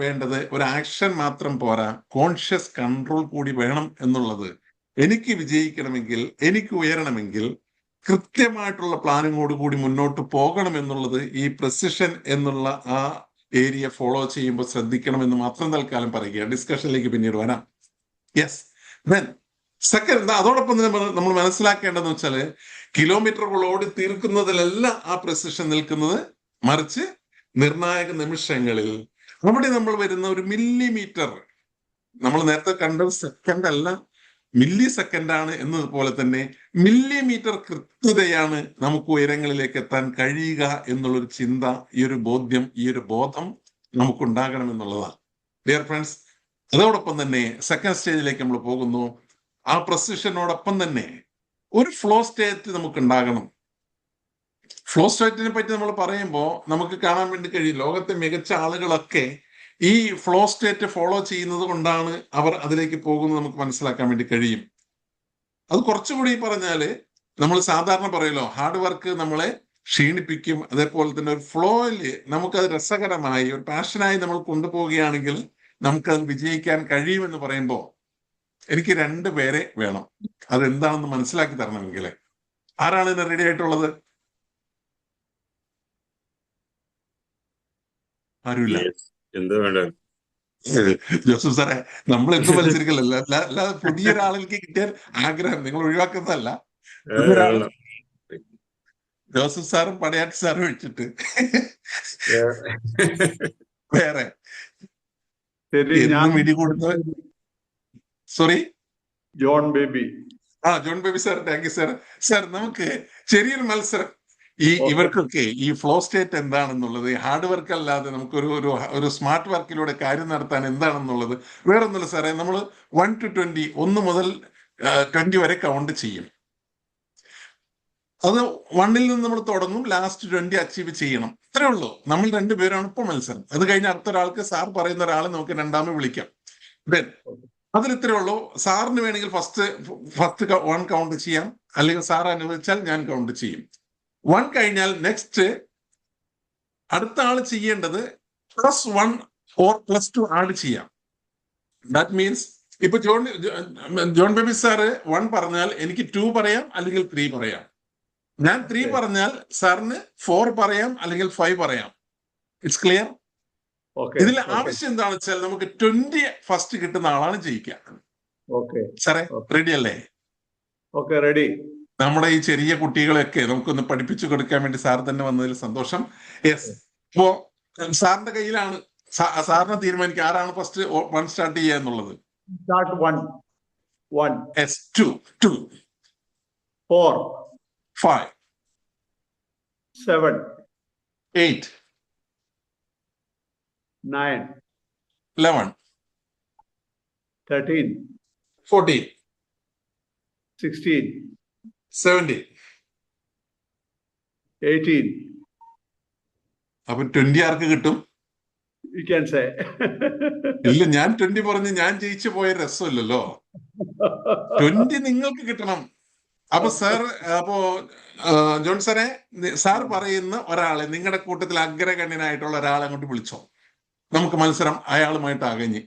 വേണ്ടത് ഒരു ആക്ഷൻ മാത്രം പോരാ, കോൺഷ്യസ് കൺട്രോൾ കൂടി വേണം എന്നുള്ളത്. എനിക്ക് വിജയിക്കണമെങ്കിൽ, എനിക്ക് ഉയരണമെങ്കിൽ കൃത്യമായിട്ടുള്ള പ്ലാനിങ്ങോട് കൂടി മുന്നോട്ട് പോകണം എന്നുള്ളത് ഈ പ്രിസിഷൻ എന്നുള്ള ആ ഏരിയ ഫോളോ ചെയ്യുമ്പോൾ ശ്രദ്ധിക്കണമെന്ന് മാത്രം തൽക്കാലം പറയുക. ഡിസ്കഷനിലേക്ക് പിന്നീട് വരാം. യെസ്, ദെൻ സെക്കൻഡ്, അതോടൊപ്പം നമ്മൾ മനസ്സിലാക്കേണ്ടതെന്ന് വെച്ചാല് കിലോമീറ്ററുകൾ ഓടി തീർക്കുന്നതിലല്ല ആ പ്രിസിഷൻ നിൽക്കുന്നത്, മറിച്ച് നിർണായക നിമിഷങ്ങളിൽ അവിടെ നമ്മൾ വരുന്ന ഒരു മില്ലിമീറ്റർ, നമ്മൾ നേരത്തെ കണ്ടത് സെക്കൻഡ് അല്ല മില്ലി സെക്കൻഡാണ് എന്നതുപോലെ തന്നെ മില്ലിമീറ്റർ കൃത്യതയാണ് നമുക്ക് ഉയരങ്ങളിലേക്ക് എത്താൻ കഴിയുക എന്നുള്ളൊരു ചിന്ത, ഈ ഒരു ബോധം നമുക്കുണ്ടാകണം എന്നുള്ളതാണ്. ഡിയർ ഫ്രണ്ട്സ്, അതോടൊപ്പം തന്നെ സെക്കൻഡ് സ്റ്റേജിലേക്ക് നമ്മൾ പോകുന്നു. ആ പ്രിസിഷനോടൊപ്പം തന്നെ ഒരു ഫ്ലോ സ്റ്റേറ്റ് നമുക്ക് ഉണ്ടാകണം. ഫ്ലോ സ്റ്റേറ്റിനെ പറ്റി നമ്മൾ പറയുമ്പോൾ നമുക്ക് കാണാൻ വേണ്ടി കഴിയും, ലോകത്തെ മികച്ച ആളുകളൊക്കെ ഈ ഫ്ലോ സ്റ്റേറ്റ് ഫോളോ ചെയ്യുന്നത് കൊണ്ടാണ് അവർ അതിലേക്ക് പോകുന്നത് നമുക്ക് മനസ്സിലാക്കാൻ വേണ്ടി കഴിയും. അത് കുറച്ചുകൂടി പറഞ്ഞാല് നമ്മൾ സാധാരണ പറയല്ലോ ഹാർഡ് വർക്ക് നമ്മളെ ക്ഷീണിപ്പിക്കും. അതേപോലെ തന്നെ ഒരു ഫ്ലോയില് നമുക്കത് രസകരമായി ഒരു പാഷനായി നമ്മൾ കൊണ്ടുപോവുകയാണെങ്കിൽ നമുക്കത് വിജയിക്കാൻ കഴിയുമെന്ന് പറയുമ്പോൾ എനിക്ക് 2 പേരെ വേണം. അതെന്താണെന്ന് മനസ്സിലാക്കി തരണമെങ്കിൽ ആരാണ് ഇതിന് റെഡി ആയിട്ടുള്ളത്? ആരുമില്ല. എന്ത് വേണ്ട ജോസഫ് സാറേ, നമ്മൾ എന്ത് മത്സരിക്കലല്ല, അല്ലാതെ പുതിയൊരാളിലേക്ക് കിട്ടിയാൽ ആഗ്രഹം നിങ്ങൾ ഒഴിവാക്കുന്നതല്ല. പുതിയൊരാള് ജോസഫ് സാറും പടയാട്ട് സാറും വെച്ചിട്ട് വേറെ ശരി, ഞാൻ എന്നും ഇടികൂടുന്ന sorry John Baby. John Baby sir, thank you sir. Sir, നമുക്ക് ചെറിയൊരു മത്സരം ഇവർക്കൊക്കെ ഈ ഫ്ലോ സ്റ്റേറ്റ് എന്താണെന്നുള്ളത്, ഹാർഡ് വർക്ക് അല്ലാതെ നമുക്കൊരു ഒരു സ്മാർട്ട് വർക്കിലൂടെ കാര്യം നടത്താൻ എന്താണെന്നുള്ളത് വേറൊന്നുമില്ല സാറേ. നമ്മൾ 1 to 20, 1 മുതൽ 20 വരെ കൗണ്ട് ചെയ്യും. അത് 1-ൽ നിന്ന് നമ്മൾ തുടങ്ങും, ലാസ്റ്റ് 20 അച്ചീവ് ചെയ്യണം. ഇത്രേ ഉള്ളൂ. നമ്മൾ 2 പേരാണ് ഇപ്പോൾ മത്സരം. അത് കഴിഞ്ഞ് അടുത്ത ഒരാൾക്ക് സാർ പറയുന്ന ഒരാളെ നമുക്ക് രണ്ടാമത് വിളിക്കാം. അതിൽ ഇത്രേ ഉള്ളൂ. സാറിന് വേണമെങ്കിൽ ഫസ്റ്റ് 1 കൗണ്ട് ചെയ്യാം, അല്ലെങ്കിൽ സാർ അനുവദിച്ചാൽ ഞാൻ കൗണ്ട് ചെയ്യും. 1 കഴിഞ്ഞാൽ നെക്സ്റ്റ് അടുത്ത ആള് ചെയ്യേണ്ടത് +1 or +2 ആഡ് ചെയ്യാം. ദാറ്റ് മീൻസ് ഇപ്പൊ ജോൺ ബേബി സാറ് 1 പറഞ്ഞാൽ എനിക്ക് 2 പറയാം, അല്ലെങ്കിൽ 3 പറയാം. ഞാൻ 3 പറഞ്ഞാൽ സാറിന് 4 പറയാം, അല്ലെങ്കിൽ 5 പറയാം. It's clear? ഇതിൽ ആവശ്യം എന്താണെന്ന് വെച്ചാൽ നമുക്ക് 20 ഫസ്റ്റ് കിട്ടുന്ന ആളാണ് ജയിക്കുക. സാറേ, റെഡി അല്ലേ? Okay, ready. നമ്മുടെ ഈ ചെറിയ കുട്ടികളെയൊക്കെ നമുക്കൊന്ന് പഠിപ്പിച്ചു കൊടുക്കാൻ വേണ്ടി സാർ തന്നെ വന്നതിൽ സന്തോഷം. യെസ്, ഇപ്പോ സാറിന്റെ കയ്യിലാണ്. സാറിനെ തീരുമാനിക്കുക ആരാണ് ഫസ്റ്റ് 1 സ്റ്റാർട്ട് ചെയ്യുക എന്നുള്ളത്. സ്റ്റാർട്ട് 1. യെസ്, 2, 4, 5, 7, 8, 9, 11, 13, 14, 16, 17. 18. അപ്പൊ 20 ആർക്ക് കിട്ടും? You can say. ഇല്ല, ഞാൻ 20 പറഞ്ഞ് ഞാൻ ജയിച്ചു പോയ രസമില്ലല്ലോ. 20 നിങ്ങൾക്ക് കിട്ടണം. അപ്പൊ സാർ, അപ്പോ ജോൺ സാറെ, സാർ പറയുന്ന ഒരാളെ നിങ്ങളുടെ കൂട്ടത്തിൽ അഗ്രഗണ്യനായിട്ടുള്ള ഒരാളെ അങ്ങോട്ട് വിളിച്ചോ. നമുക്ക് മത്സരം അയാളുമായിട്ടാകഞ്ഞ്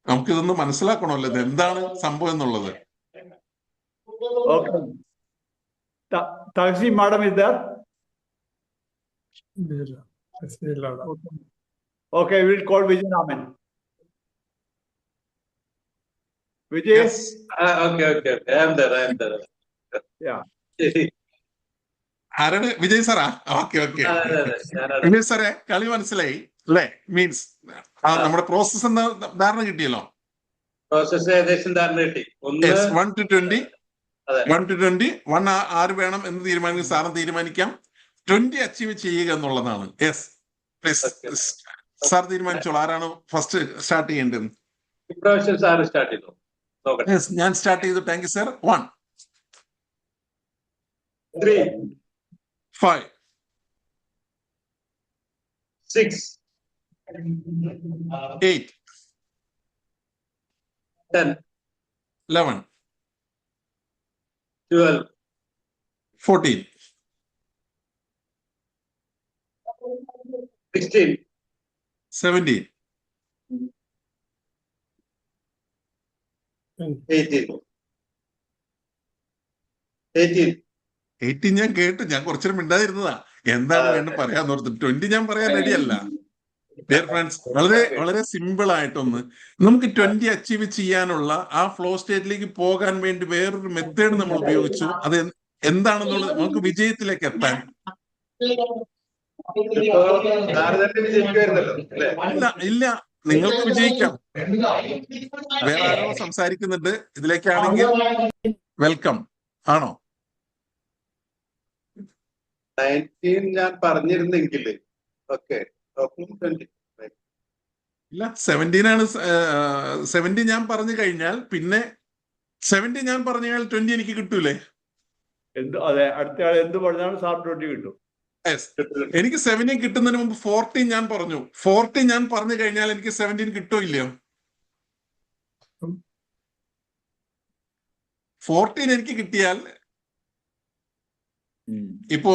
നമുക്കിതൊന്ന് മനസ്സിലാക്കണമല്ലോ, ഇത് എന്താണ് സംഭവം എന്നുള്ളത്. Okay. Taxi madam is there? Okay, we'll call Vijay Raman. Vijay? Yes. Okay. I am there. Yeah. ആരാണ്? വിജയ് സാറാ? ഓക്കെ. വിജയ് സാറേ, കളി മനസ്സിലായി അല്ലേ? മീൻസ് നമ്മുടെ പ്രോസസ് എന്താ ധാരണ കിട്ടിയല്ലോ? പ്രോസസ് ഏകദേശം ധാരണ കിട്ടി. 1 to 20, 1 ആര് വേണം എന്ന് തീരുമാനിക്കും. സാറിന് തീരുമാനിക്കാം 20 അച്ചീവ് ചെയ്യുക എന്നുള്ളതാണ്. യെസ്, പ്ലീസ് സാർ തീരുമാനിച്ചോളൂ ആരാണ് ഫസ്റ്റ് സ്റ്റാർട്ട് ചെയ്യേണ്ടത്. ഇപ്രാവശ്യം സാറ് സ്റ്റാർട്ട് ചെയ്തു. യെസ്, ഞാൻ സ്റ്റാർട്ട് ചെയ്തു. Thank you sir. 1, 3, 5, 6, 8, 10, 11, 12, 14, 16, 17, 18 ഞാൻ കേട്ടു. ഞാൻ കുറച്ചൊരു മിണ്ടാതിരുന്നതാ. എന്താണ് വേണ്ടത് പറയാന്ന് ഓർത്ത്. 20 ഞാൻ പറയാൻ റെഡിയല്ല. ഡിയർ ഫ്രണ്ട്സ്, വളരെ സിമ്പിൾ ആയിട്ടൊന്ന് നമുക്ക് 20 അച്ചീവ് ചെയ്യാനുള്ള ആ ഫ്ലോ സ്റ്റേറ്റിലേക്ക് പോകാൻ വേണ്ടി വേറൊരു മെത്തേഡ് നമ്മൾ ഉപയോഗിച്ചു. അത് എന്താണെന്നുള്ളത് നമുക്ക് വിജയത്തിലേക്ക് എത്താൻ. ഇല്ല, നിങ്ങൾക്ക് വിജയിക്കാം. വേറെ ആരോ സംസാരിക്കുന്നുണ്ട് ഇതിലേക്കാണെങ്കിൽ. വെൽക്കം ആണോ? 19 ഞാൻ പറഞ്ഞിരുന്നെങ്കിൽ ഓക്കെ. ഇല്ല, 17 ആണ്. 17 ഞാൻ പറഞ്ഞു കഴിഞ്ഞാൽ പിന്നെ 17 ഞാൻ പറഞ്ഞു കഴിഞ്ഞാൽ 20 എനിക്ക് കിട്ടൂലേ? അതെ, അടുത്ത ആൾ എന്ത് പറഞ്ഞാലും സാർ 20 കിട്ടും. എനിക്ക് 17 കിട്ടുന്നതിന് മുമ്പ് 14 ഞാൻ പറഞ്ഞു. 14 ഞാൻ പറഞ്ഞു കഴിഞ്ഞാൽ എനിക്ക് 17 കിട്ടോ ഇല്ലയോ? 14 എനിക്ക് കിട്ടിയാൽ ഇപ്പോ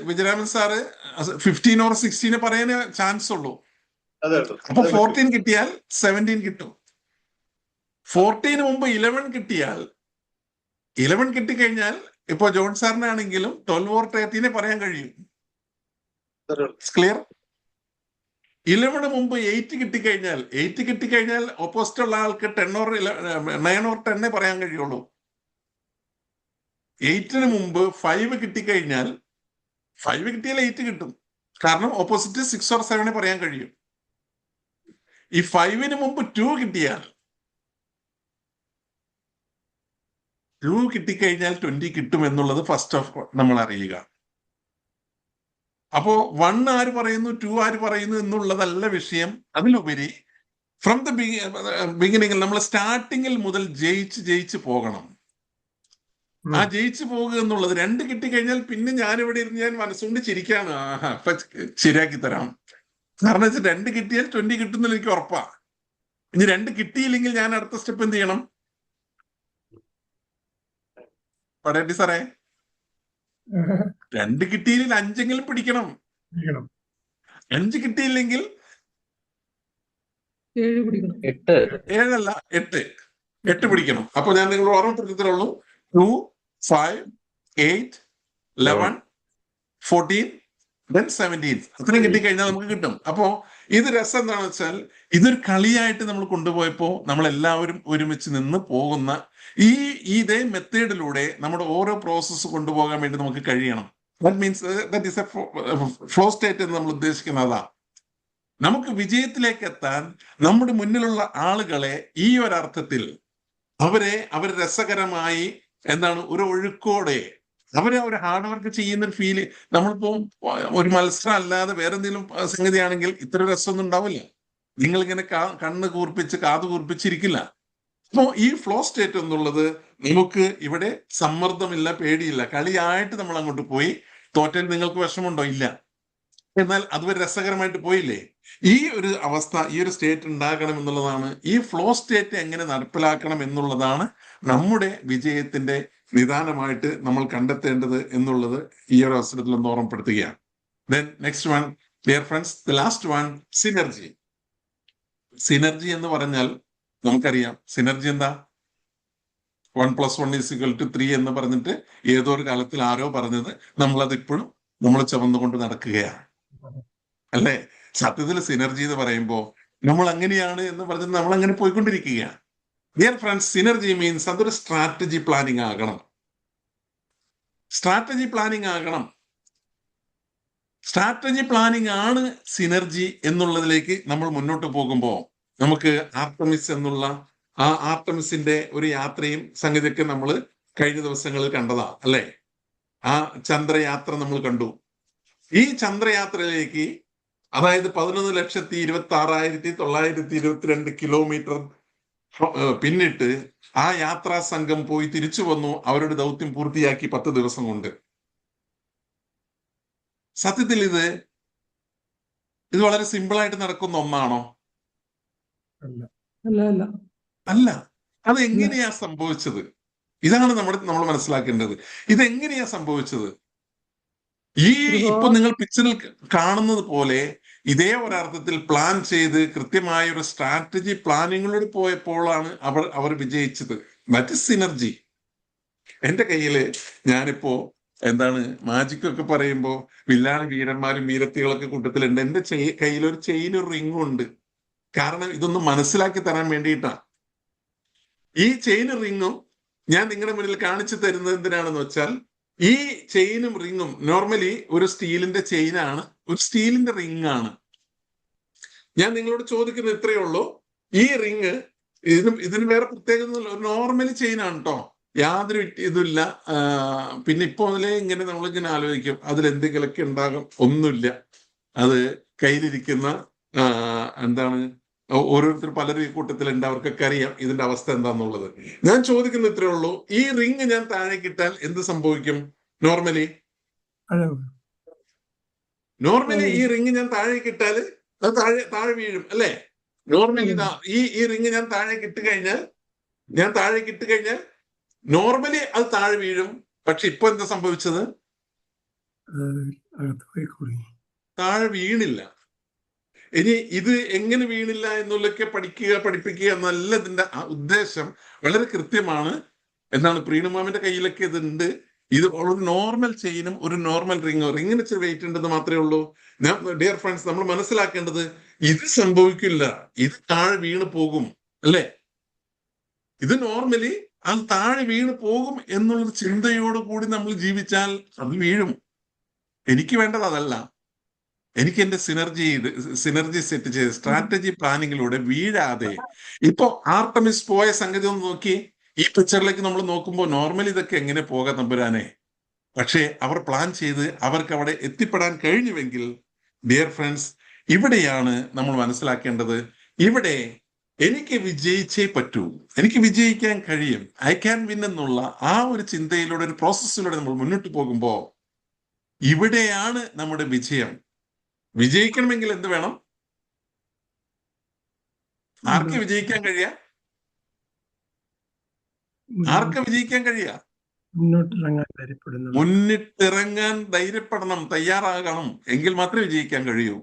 വിജയരാമൻ സാറ് 15 or 16 പറയാനേ ചാൻസ് ഉള്ളൂ. അതേ ഉള്ളൂ. അപ്പൊ 14 കിട്ടിയാൽ 17 കിട്ടും. 14 മുമ്പ് 11 കിട്ടിയാൽ 11 കിട്ടിക്കഴിഞ്ഞാൽ ഇപ്പൊ ജോൺ സാറിനാണെങ്കിലും 12 or 13 പറയാൻ കഴിയും. ക്ലിയർ? 11 മുമ്പ് 8 കിട്ടിക്കഴിഞ്ഞാൽ ഓപ്പോസിറ്റ് ഉള്ള ആൾക്ക് 10 or 9 or 10 പറയാൻ കഴിയുള്ളൂ. 8 മുമ്പ് 5 കിട്ടിക്കഴിഞ്ഞാൽ 5 കിട്ടിയാൽ 8 കിട്ടും. കാരണം ഓപ്പോസിറ്റ് 6 or 7 പറയാൻ കഴിയും. ഈ 5 മുമ്പ് 2 കിട്ടിയാൽ 2 കിട്ടിക്കഴിഞ്ഞാൽ 20 കിട്ടും എന്നുള്ളത് ഫസ്റ്റ് ഓഫ് നമ്മൾ അറിയുക. അപ്പോ 1 ആര് പറയുന്നു 2 ആര് പറയുന്നു എന്നുള്ളതല്ല വിഷയം. അതിലുപരി ഫ്രം ദ ബിഗിനിങ്ങിൽ നമ്മൾ സ്റ്റാർട്ടിങ്ങിൽ മുതൽ ജയിച്ച് പോകണം. ആ ജയിച്ചു പോകുക എന്നുള്ളത് 2 കിട്ടിക്കഴിഞ്ഞാൽ പിന്നെ ഞാനിവിടെ ഇരുന്ന് ഞാൻ മനസ്സുകൊണ്ട് ചിരിക്കാണ്. അപ്പൊ ശരിയാക്കി തരാം. കാരണം വെച്ചാൽ 2 കിട്ടിയാൽ 20 കിട്ടുന്നില്ല എനിക്ക് ഉറപ്പാ. ഇനി 2 കിട്ടിയില്ലെങ്കിൽ ഞാൻ അടുത്ത സ്റ്റെപ്പ് എന്ത് ചെയ്യണം? പടേട്ടി സാറേ, 2 കിട്ടിയില്ലെങ്കിൽ 5 പിടിക്കണം. 5 കിട്ടിയില്ലെങ്കിൽ 7 8 പിടിക്കണം. അപ്പൊ ഞാൻ നിങ്ങൾ ഓർമ്മപ്പെടുത്തലുള്ളൂ 2, 5, 8, 11, 14, then 17. അത്രയും കിട്ടിക്കഴിഞ്ഞാൽ നമുക്ക് കിട്ടും. അപ്പോ ഇത് രസം എന്താണെന്ന് വെച്ചാൽ ഇതൊരു കളിയായിട്ട് നമ്മൾ കൊണ്ടുപോയപ്പോ നമ്മൾ എല്ലാവരും ഒരുമിച്ച് നിന്ന് പോകുന്ന ഇതേ മെത്തേഡിലൂടെ നമ്മുടെ ഓരോ പ്രോസസ്സ് കൊണ്ടുപോകാൻ വേണ്ടി നമുക്ക് കഴിയണം. That means that is A flow state എന്ന് നമ്മൾ ഉദ്ദേശിക്കുന്നത് അതാ. നമുക്ക് വിജയത്തിലേക്ക് എത്താൻ നമ്മുടെ മുന്നിലുള്ള ആളുകളെ ഈ ഒരർത്ഥത്തിൽ അവർ രസകരമായി ഒരു ഒഴുക്കോടെ അവരെ ഒരു ഹാർഡ് വർക്ക് ചെയ്യുന്ന ഒരു ഫീല്. നമ്മളിപ്പോ ഒരു മത്സരം അല്ലാതെ വേറെ എന്തെങ്കിലും സംഗതിയാണെങ്കിൽ ഇത്ര രസമൊന്നും ഉണ്ടാവില്ല. നിങ്ങളിങ്ങനെ കണ്ണ് കൂർപ്പിച്ച് കാത് കൂർപ്പിച്ചിരിക്കില്ല. അപ്പോ ഈ ഫ്ലോ സ്റ്റേറ്റ് എന്നുള്ളത് നമുക്ക് ഇവിടെ സമ്മർദ്ദമില്ല, പേടിയില്ല. കളിയായിട്ട് നമ്മൾ അങ്ങോട്ട് പോയി. തോറ്റാൽ നിങ്ങൾക്ക് വിഷമമുണ്ടോ? ഇല്ല. എന്നാൽ അതുവരെ രസകരമായിട്ട് പോയില്ലേ? ഈ ഒരു അവസ്ഥ, ഈ ഒരു സ്റ്റേറ്റ് ഉണ്ടാകണം എന്നുള്ളതാണ്. ഈ ഫ്ലോ സ്റ്റേറ്റ് എങ്ങനെ നടപ്പിലാക്കണം എന്നുള്ളതാണ് നമ്മുടെ വിജയത്തിന്റെ നിദാനമായിട്ട് നമ്മൾ കണ്ടെത്തേണ്ടത് എന്നുള്ളത് ഈ ഒരു അവസരത്തിൽ ഒന്ന് ഓർമ്മപ്പെടുത്തുകയാണ്. Then next one, dear friends, the last one, synergy. Synergy എന്ന് പറഞ്ഞാൽ നമുക്കറിയാം സിനർജി എന്താ? 1+1 = 3 എന്ന് പറഞ്ഞിട്ട് ഏതോ ഒരു കാലത്തിൽ ആരോ പറഞ്ഞത് നമ്മളത് ഇപ്പോഴും നമ്മൾ ചുമന്നുകൊണ്ട് നടക്കുകയാണ്, അല്ലേ? സത്യത്തിൽ സിനർജി എന്ന് പറയുമ്പോ നമ്മൾ അങ്ങനെയാണ് എന്ന് പറഞ്ഞിട്ട് നമ്മൾ അങ്ങനെ പോയിക്കൊണ്ടിരിക്കുകയാണ്. ഡിയർ ഫ്രണ്ട്സ്, സിനർജി മീൻസ് അതൊരു സ്ട്രാറ്റജി പ്ലാനിങ് ആകണം. സ്ട്രാറ്റജി പ്ലാനിങ് ആണ് സിനർജി എന്നുള്ളതിലേക്ക് നമ്മൾ മുന്നോട്ട് പോകുമ്പോൾ നമുക്ക് ആർട്ടമിസ് എന്നുള്ള ആ ആർട്ടമിസിന്റെ ഒരു യാത്രയും സംഗതിയൊക്കെ നമ്മൾ കഴിഞ്ഞ ദിവസങ്ങളിൽ കണ്ടതാ, അല്ലെ? ആ ചന്ദ്രയാത്ര നമ്മൾ കണ്ടു. ഈ ചന്ദ്രയാത്രയിലേക്ക്, അതായത് 11,26,922 കിലോമീറ്റർ പിന്നിട്ട് ആ യാത്രാ സംഘം പോയി തിരിച്ചു വന്നു. അവരുടെ ദൗത്യം പൂർത്തിയാക്കി 10 ദിവസം കൊണ്ട്. സത്യത്തിൽ ഇത് വളരെ സിമ്പിളായിട്ട് നടക്കുന്ന ഒന്നാണോ? അല്ല. അത് എങ്ങനെയാ സംഭവിച്ചത്? ഇതാണ് നമ്മൾ മനസ്സിലാക്കേണ്ടത്. ഇതെങ്ങനെയാ സംഭവിച്ചത്? ഇപ്പൊ നിങ്ങൾ പിക്ചറിൽ കാണുന്നത് പോലെ ഇതേ ഒരർത്ഥത്തിൽ പ്ലാൻ ചെയ്ത് കൃത്യമായ ഒരു സ്ട്രാറ്റജി പ്ലാനിങ്ങിലൂടെ പോയപ്പോഴാണ് അവർ വിജയിച്ചത്. That is synergy. എന്റെ കയ്യില് ഞാനിപ്പോ മാജിക് ഒക്കെ പറയുമ്പോ വില്ലാളി വീരന്മാരും വീരത്തികളൊക്കെ കൂട്ടത്തിലുണ്ട്. എന്റെ കയ്യിൽ ഒരു ചെയിൻ റിംഗും ഉണ്ട്. കാരണം ഇതൊന്ന് മനസ്സിലാക്കി തരാൻ വേണ്ടിയിട്ടാണ്. ഈ ചെയിൻ റിംഗും ഞാൻ നിങ്ങളുടെ മുന്നിൽ കാണിച്ചു തരുന്നത് എന്തിനാണെന്ന് വെച്ചാൽ, ഈ ചെയിനും റിങ്ങും നോർമലി ഒരു സ്റ്റീലിന്റെ ചെയിനാണ്, ഒരു സ്റ്റീലിന്റെ റിംഗ് ആണ്. ഞാൻ നിങ്ങളോട് ചോദിക്കുന്നത് ഇത്രയേ ഉള്ളൂ. ഈ റിങ് ഇതിന് വേറെ പ്രത്യേകത ഒരു നോർമലി ചെയിനാണ് കേട്ടോ, യാതൊരു ഇതില്ല. പിന്നെ ഇപ്പൊ മുതലേ ഇങ്ങനെ നമ്മളിങ്ങനെ ആലോചിക്കും അതിലെന്തെങ്കിലുമൊക്കെ ഉണ്ടാകും. ഒന്നുമില്ല. അത് കയ്യിലിരിക്കുന്ന ഓരോരുത്തർ പലരും ഈ കൂട്ടത്തിലുണ്ട്. അവർക്കൊക്കെ അറിയാം ഇതിന്റെ അവസ്ഥ എന്താന്നുള്ളത്. ഞാൻ ചോദിക്കുന്നത് ഇത്രേ ഉള്ളൂ, ഈ റിങ് ഞാൻ താഴേക്ക് ഇട്ടാൽ എന്ത് സംഭവിക്കും? നോർമലി ഈ റിങ് ഞാൻ താഴേക്ക് ഇട്ടാല് അത് താഴെ വീഴും, അല്ലേ? നോർമലി ഈ റിങ് ഞാൻ താഴേക്ക് ഇട്ട് കഴിഞ്ഞാൽ നോർമലി അത് താഴെ വീഴും. പക്ഷെ ഇപ്പൊ എന്താ സംഭവിച്ചത്? താഴെ വീണില്ല. ഇനി ഇത് എങ്ങനെ വീണില്ല എന്നുള്ളതൊക്കെ പഠിപ്പിക്കുക എന്നല്ല ഇതിന്റെ ഉദ്ദേശം. വളരെ കൃത്യമാണ്. എന്താണ്, പ്രീണുമാമിന്റെ കയ്യിലൊക്കെ ഇതുണ്ട്. ഇത് ഒരു നോർമൽ ചെയിനും ഒരു നോർമൽ റിങ്ങിന് ഇച്ചിരി വെയിറ്റ് ഉണ്ടെന്ന് മാത്രമേ ഉള്ളൂ. ഡിയർ ഫ്രണ്ട്സ്, നമ്മൾ മനസ്സിലാക്കേണ്ടത് ഇത് സംഭവിക്കില്ല, ഇത് താഴെ വീണ് പോകും, അല്ലേ? ഇത് നോർമലി അത് താഴെ വീണ് പോകും എന്നുള്ളൊരു ചിന്തയോടുകൂടി നമ്മൾ ജീവിച്ചാൽ അത് വീഴും. എനിക്ക് വേണ്ടത് അതല്ല. എനിക്ക് എന്റെ സിനർജി സെറ്റ് ചെയ്ത് സ്ട്രാറ്റജി പ്ലാനിങ്ങിലൂടെ വീഴാതെ, ഇപ്പൊ ആർട്ടമിസ് പോയ സംഗതി ഒന്ന് നോക്കി. ഈ പിക്ചറിലേക്ക് നമ്മൾ നോക്കുമ്പോൾ നോർമലി ഇതൊക്കെ എങ്ങനെ പോകാം തമ്പുരാനെ? പക്ഷേ അവർ പ്ലാൻ ചെയ്ത് അവർക്ക് അവിടെ എത്തിപ്പെടാൻ കഴിഞ്ഞുവെങ്കിൽ, ഡിയർ ഫ്രണ്ട്സ്, ഇവിടെയാണ് നമ്മൾ മനസ്സിലാക്കേണ്ടത്. ഇവിടെ എനിക്ക് വിജയിച്ചേ പറ്റൂ, എനിക്ക് വിജയിക്കാൻ കഴിയും, ഐ ക്യാൻ വിൻ എന്നുള്ള ആ ഒരു ചിന്തയിലൂടെ, ഒരു പ്രോസസ്സിലൂടെ നമ്മൾ മുന്നോട്ട് പോകുമ്പോൾ ഇവിടെയാണ് നമ്മുടെ വിജയം. വിജയിക്കണമെങ്കിൽ എന്ത് വേണം? ആർക്ക് വിജയിക്കാൻ കഴിയാ? ആർക്ക് വിജയിക്കാൻ കഴിയാ? മുന്നിട്ടിറങ്ങാൻ ധൈര്യപ്പെടണം, തയ്യാറാകണം. എങ്കിൽ മാത്രമേ വിജയിക്കാൻ കഴിയൂ.